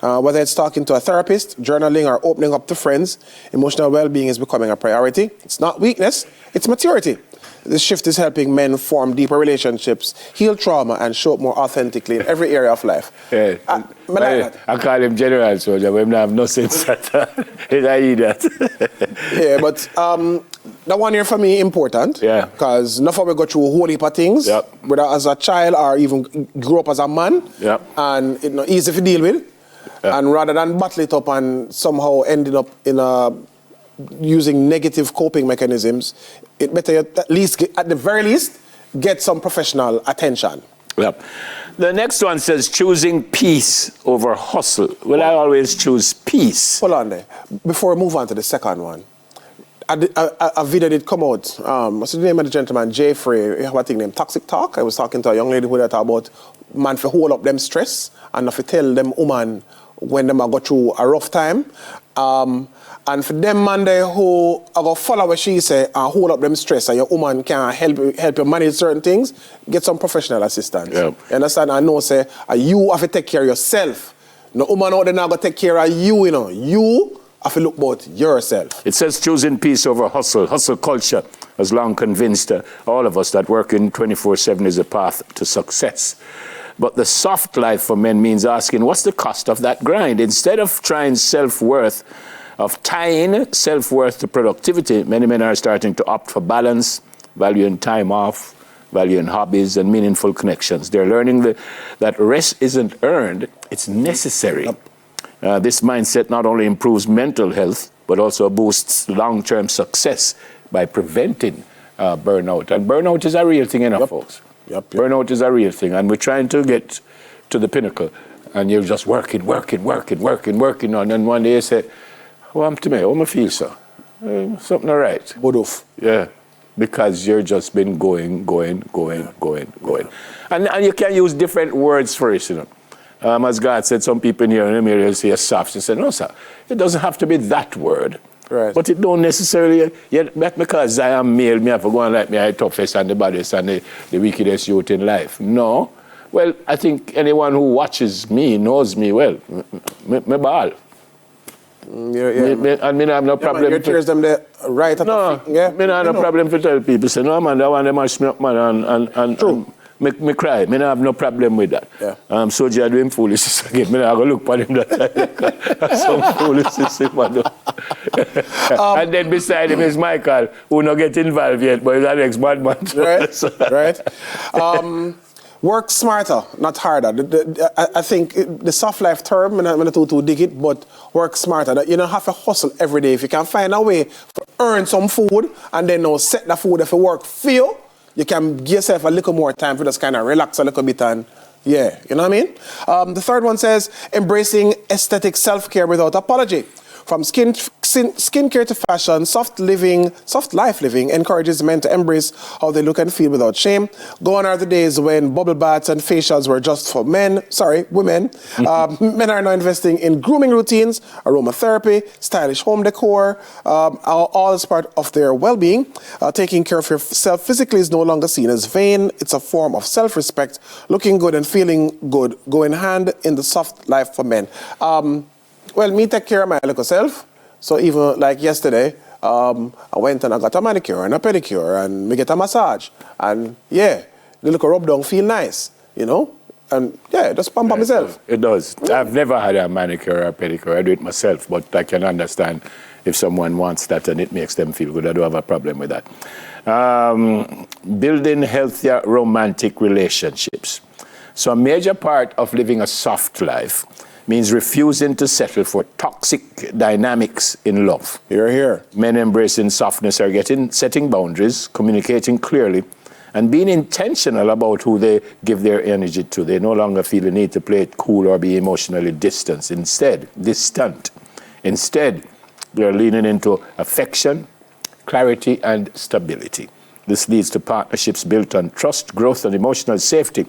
Whether it's talking to a therapist, journaling, or opening up to friends, emotional well-being is becoming a priority. It's not weakness, it's maturity. This shift is helping men form deeper relationships, heal trauma, and show up more authentically in every area of life. Yeah. I call him General Soldier, but I have no sense at all. I hear that. Yeah, but that one here for me important. Yeah. Because enough of we go through a whole heap of things, whether as a child or even grew up as a man, and it's not easy to deal with. And rather than bottle it up and somehow ending up in using negative coping mechanisms, it better at the very least, get some professional attention. Yep. The next one says choosing peace over hustle. Well, I always choose peace. Hold on there. Before we move on to the second one, a video did come out. What's the name of the gentleman? Jay Frey. You have a thing named Toxic Talk. I was talking to a young lady who talked about man for hold up them stress and if you tell them woman when them go through a rough time. And for them man there who are going to follow what she say and hold up them stress and your woman can help you manage certain things, get some professional assistance. Yep. You understand? I know say you have to take care of yourself. No woman out there now going to take care of you, you know. You have to look about yourself. It says choosing peace over hustle. Hustle culture has long convinced all of us that working 24/7 is a path to success. But the soft life for men means asking, what's the cost of that grind? Instead of tying self-worth to productivity, many men are starting to opt for balance, valuing time off, valuing hobbies and meaningful connections. They're learning that rest isn't earned, it's necessary. This mindset not only improves mental health, but also boosts long-term success by preventing burnout. And burnout is a real thing, folks. Burnout is a real thing, and we're trying to get to the pinnacle, and you're just working on, and one day you say, what happened to me? How do I feel, sir? Something all right. Yeah, because you're just been going. And you can use different words for it, you know. As God said, some people in here in the mirror say soft. She said, no, sir, it doesn't have to be that word. Right. But it don't necessarily, because I am male, me have to go and like me, I toughest and the baddest and the wickedest youth in life. No. Well, I think anyone who watches me knows me well. Me ball. And me have no problem. Your tears them there right at the feet. Yeah. Me have no problem to tell people, say, no, man, that one them mash me up, man, and make me cry. Me have no problem with that. Yeah. So you're doing foolishness again. Me have to look for him that some foolishness in my and then beside him is Michael, who not get involved yet, but he's an ex-bad man. Right. Work smarter, not harder. I think the soft life term, I'm not too dig it, but work smarter. You don't have to hustle every day. If you can find a way to earn some food and then now set the food if you work for you can give yourself a little more time to just kind of relax a little bit and yeah, you know what I mean? The third one says embracing aesthetic self-care without apology. From skincare to fashion, soft life living encourages men to embrace how they look and feel without shame. Gone are the days when bubble baths and facials were just for women. Men are now investing in grooming routines, aromatherapy, stylish home decor, all as part of their well-being. Taking care of yourself physically is no longer seen as vain. It's a form of self-respect. Looking good and feeling good go in hand in the soft life for men. Well, me take care of my little self. So even like yesterday, I went and I got a manicure and a pedicure and me get a massage. And yeah, the little rub down feel nice, you know? And yeah, just pamper myself. It does. I've never had a manicure or a pedicure. I do it myself, but I can understand if someone wants that and it makes them feel good. I don't have a problem with that. Building healthier romantic relationships. So a major part of living a soft life means refusing to settle for toxic dynamics in love. Hear, hear. Men embracing softness are setting boundaries, communicating clearly, and being intentional about who they give their energy to. They no longer feel the need to play it cool or be emotionally distant. Instead, they're leaning into affection, clarity, and stability. This leads to partnerships built on trust, growth, and emotional safety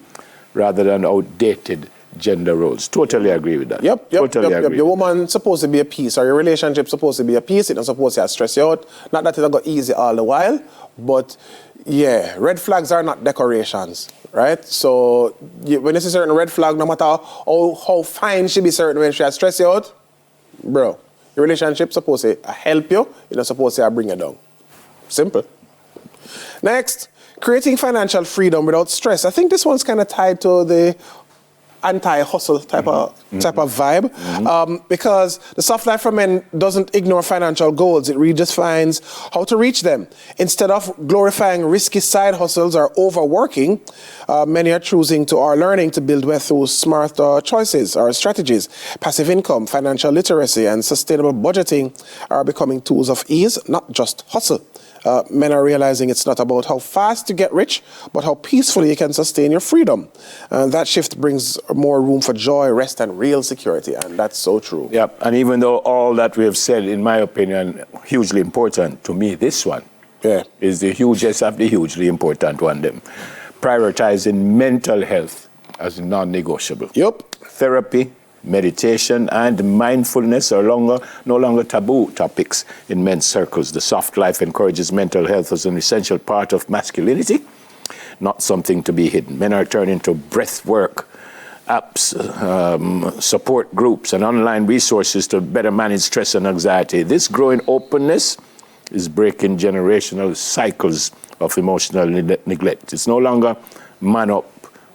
rather than outdated gender roles. Totally agree with that. Yep. Your woman supposed to be a piece, or your relationship supposed to be a piece. It's not supposed to stress you out. Not that it'll go easy all the while, but yeah, red flags are not decorations, right? So when you see certain red flag, no matter how fine she be certain when she stress you out, bro, your relationship supposed to help you. It's not supposed to bring you down. Simple. Next, creating financial freedom without stress. I think this one's kind of tied to the anti-hustle type of vibe, because the soft life for men doesn't ignore financial goals. It redefines how to reach them. Instead of glorifying risky side hustles or overworking, many are choosing to or learning to build wealth through smart choices or strategies. Passive income, financial literacy, and sustainable budgeting are becoming tools of ease, not just hustle. Men are realizing it's not about how fast you get rich, but how peacefully you can sustain your freedom. And that shift brings more room for joy, rest, and real security. And that's so true. Yeah, and even though all that we have said, in my opinion, hugely important, to me, this one is the hugest of the hugely important one. Them prioritizing mental health as non-negotiable. Yep. Therapy, meditation, and mindfulness are no longer taboo topics in men's circles. The soft life encourages mental health as an essential part of masculinity, not something to be hidden. Men are turning to breath work, apps, support groups, and online resources to better manage stress and anxiety. This growing openness is breaking generational cycles of emotional neglect. It's no longer man up.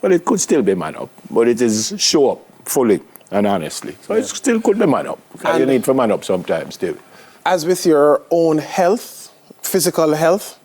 Well, it could still be man up, but it is show up fully and honestly. So it still could be man up. You need to man up sometimes too. As with your own health, physical health,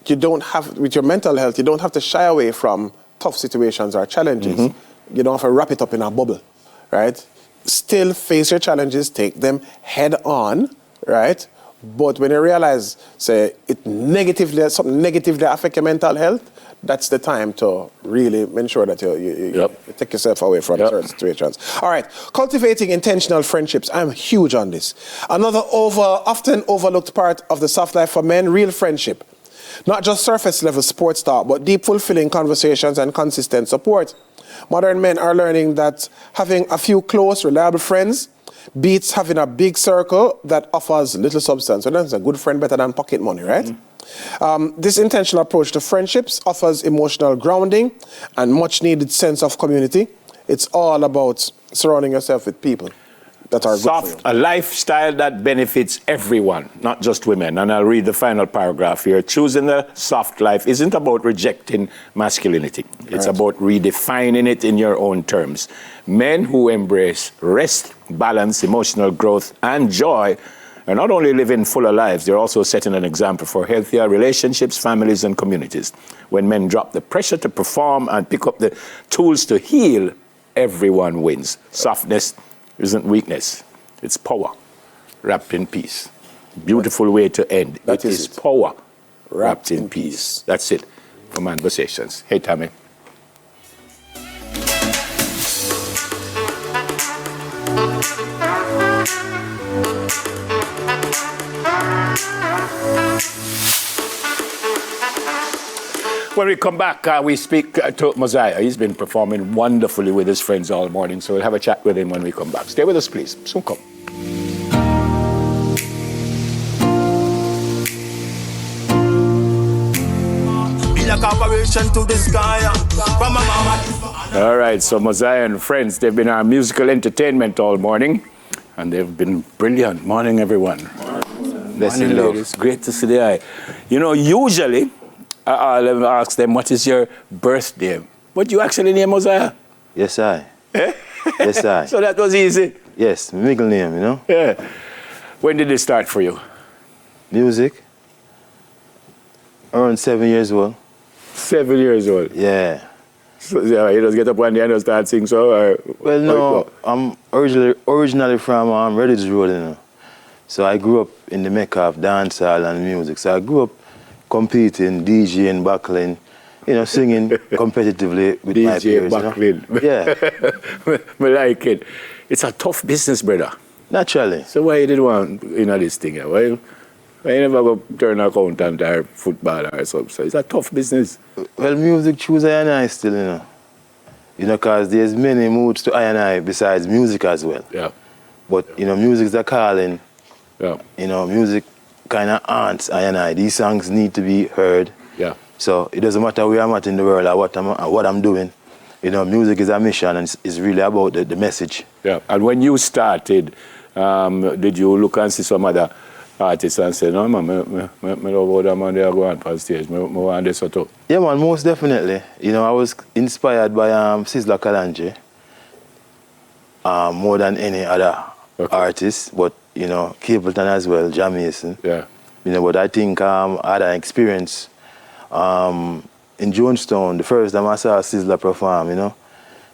you don't have, with your mental health, you don't have to shy away from tough situations or challenges. You don't have to wrap it up in a bubble, right? Still face your challenges, take them head on, right? But when you realize, say, something negatively affect your mental health, that's the time to really ensure that you take yourself away from certain situations. All right, cultivating intentional friendships. I'm huge on this. Another often overlooked part of the soft life for men, real friendship. Not just surface level sports talk, but deep, fulfilling conversations and consistent support. Modern men are learning that having a few close, reliable friends beats having a big circle that offers little substance. So that's a good friend better than pocket money, right? This intentional approach to friendships offers emotional grounding and much needed sense of community. It's all about surrounding yourself with people that are good for you. A lifestyle that benefits everyone, not just women. And I'll read the final paragraph here. Choosing the soft life isn't about rejecting masculinity. It's about redefining it in your own terms. Men who embrace rest, balance, emotional growth, and joy are not only living fuller lives, they're also setting an example for healthier relationships, families, and communities. When men drop the pressure to perform and pick up the tools to heal, everyone wins. Softness isn't weakness, it's power wrapped in peace. Beautiful way to end. It is power wrapped in peace. That's it for Conversations. Hey, Tammy. When we come back, we speak to Mosiah. He's been performing wonderfully with his friends all morning, so we'll have a chat with him when we come back. Stay with us, please. Soon come. All right, so Mosiah and friends, they've been our musical entertainment all morning. and they've been brilliant. Morning, everyone. Morning, love. It's great to see the eye. You know, usually I'll ask them, what is your birthday? But you actually name Mosiah? Yes, I. Eh? Yes, I. So that was easy? Yes, middle name, you know? Yeah. When did it start for you? Music. Around 7 years old. 7 years old? Yeah. So, yeah, you just get up one day and just start singing so? Or, well, no, I'm originally from Redditch Road, you know. So I grew up in the mecca of dancehall and music. So I grew up competing, DJing, buckling, you know, singing competitively with my peers. Buckling. You know? Yeah. I like it. It's a tough business, brother. Naturally. So why you didn't want, this thing? Why you never go turn accountant or football or something? So it's a tough business. Well, music choose I and I still, you know. You know, because there's many moods to I and I besides music as well. Yeah. But, you know, music's a calling. Yeah. You know, music kind of haunts I and I. These songs need to be heard. Yeah. So it doesn't matter where I'm at in the world or what I'm doing. You know, music is a mission and it's really about the message. Yeah. And when you started, did you look and see some other artists and say, no, man, I love how that man there go on for stage. I want this too. Yeah, man, most definitely. You know, I was inspired by Sizzla Kalonji more than any other artist. But, you know, Capleton as well, Jamaican. Yeah. You know, but I think I had an experience in Jonestown. The first time I saw Sizzla perform, you know,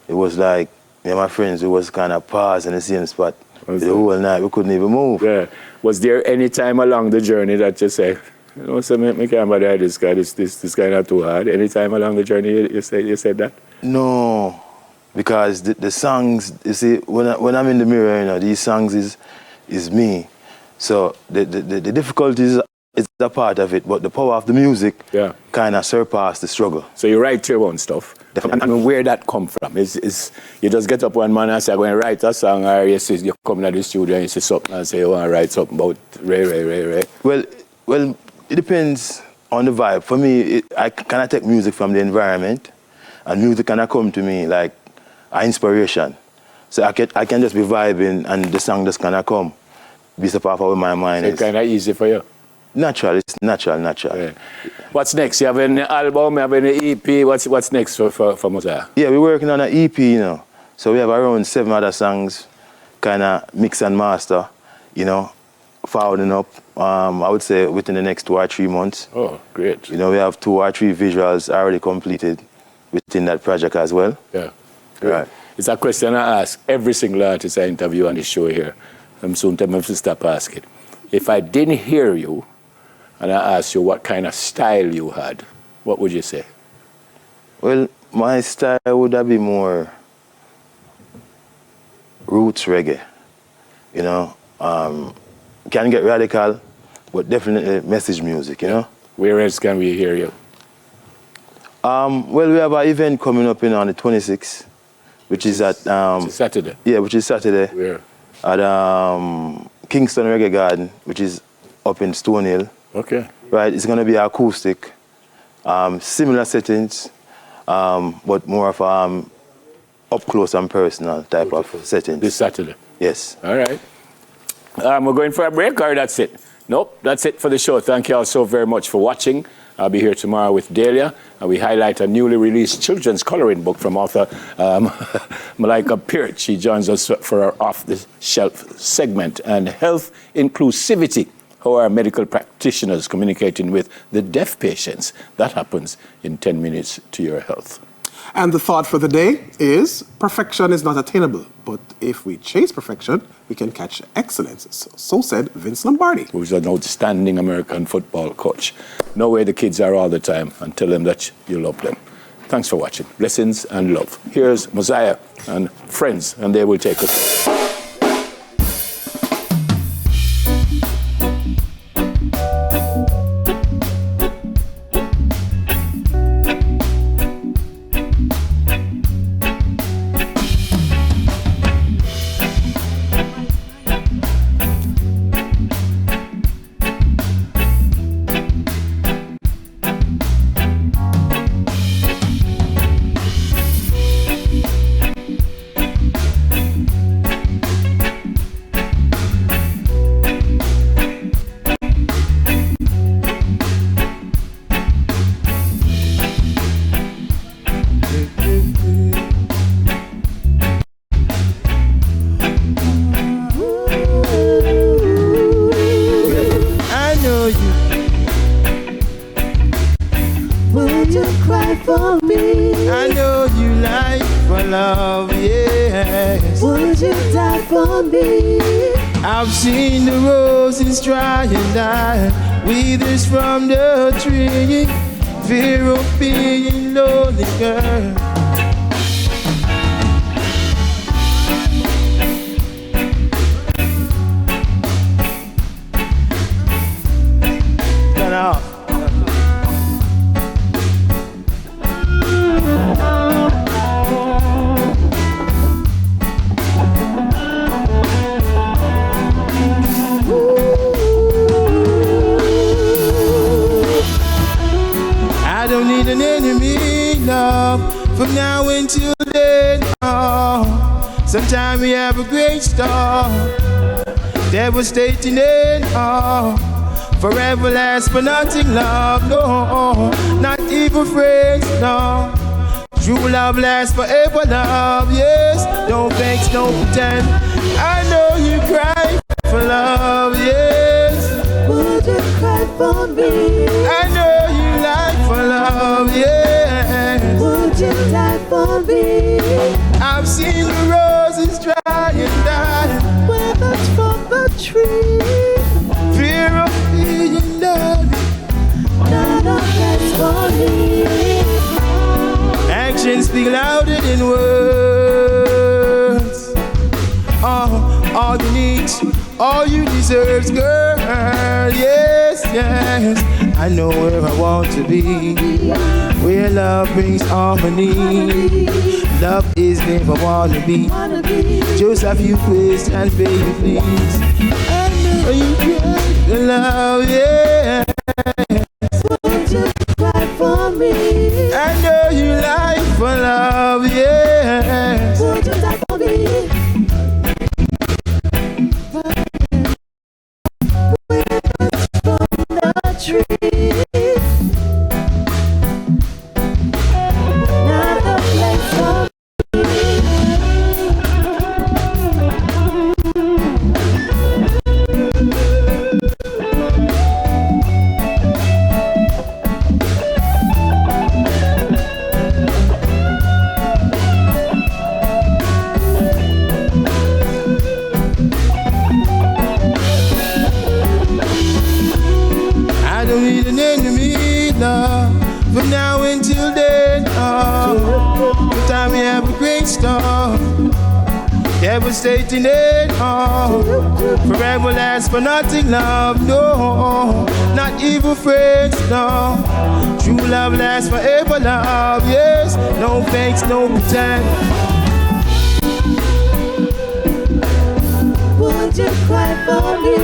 it was like, me and my friends, we was kind of paused in the same spot. The whole night, we couldn't even move. Yeah. Was there any time along the journey that you say, you know, so me can't bother this guy, this guy not too hard? Any time along the journey you said that? No, because the songs, you see, when I'm in the mirror, you know, these songs is me. So the difficulties is a part of it, but the power of the music kind of surpassed the struggle. So you write your own stuff. And where that come from? Is you just get up one man and say, I'm going to write a song, or you come to the studio and you see something and say, you want to write something about Ray. Well, it depends on the vibe. For me, I kind of take music from the environment, and music kind of come to me like an inspiration. So I can just be vibing, and the song just kind of come, based upon how my mind is. It's kind of easy for you? Natural, it's natural. Yeah. What's next? You have an album, you have an EP. What's next for Mosiah? Yeah, we're working on an EP, you know. So we have around 7 other songs, kind of mix and master, you know, following up, I would say within the next 2 or 3 months. Oh, great. You know, we have 2 or 3 visuals already completed within that project as well. Yeah. Great. Right. It's a question I ask every single artist I interview on this show here. I'm soon time to stop asking. If I didn't hear you, and I asked you what kind of style you had, what would you say? Well, my style would be more roots reggae. You know, can get radical, but definitely message music, you know. Where else can we hear you? Well, we have an event coming up on the 26th, which is at... Saturday? Yeah, which is Saturday. Where? At Kingston Reggae Garden, which is up in Stone Hill. Okay. Right, it's going to be acoustic, similar settings, but more of up close and personal type of setting. This Saturday? Yes. All right. We're going for a break, or that's it? Nope, that's it for the show. Thank you all so very much for watching. I'll be here tomorrow with Delia, and we highlight a newly released children's coloring book from author Malika Peart. She joins us for our off-the-shelf segment, and health inclusivity. How are medical practitioners communicating with the deaf patients? That happens in 10 minutes to your health. And the thought for the day is, perfection is not attainable, but if we chase perfection, we can catch excellence. So said Vince Lombardi, who's an outstanding American football coach. Know where the kids are all the time and tell them that you love them. Thanks for watching. Blessings and love. Here's Mosiah and friends, and they will take us. for love, yes. Would you die for me? I've seen the roses dry and die, withers from the tree, fear of being lonely, girl. Turn off. I don't need an enemy, love, from now until then. Oh, sometimes we have a great start, devastating end. Oh, forever lasts for nothing, love. No, not even friends. No, true love lasts forever, love. Yes, no thanks, no pretend. I know you cry for love. Yes, would you cry for me? I know you like for love, yeah. Would you die for me? I've seen the roses dry and die, withers from the tree, fear of being lonely, not a place for me. Actions speak louder than words. All you need, all you deserve, girl. Yes, yes. I know where I want to be, where love brings harmony. Love is never wanna be. Just a few questions, baby, please. I know you cry for love, yeah. Would you cry for me? I know you like for love, yeah. Would you die for me? From now until then, oh, the time we have a great start, devastating it, oh, forever lasts for nothing, love, no, not even friends, no, true love lasts forever, love, yes, no fakes, no pretend. Would you cry for me?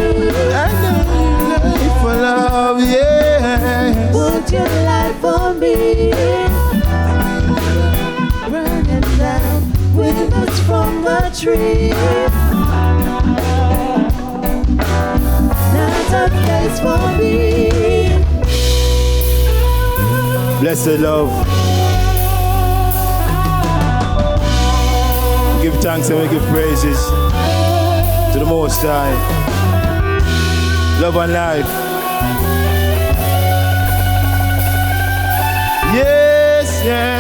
I know you lie for love, yeah. Would you lie for me? Running down with us from the tree. Not a place for me. Blessed love. We give thanks and we give praises to the Most High. Love and life. Yes, yes.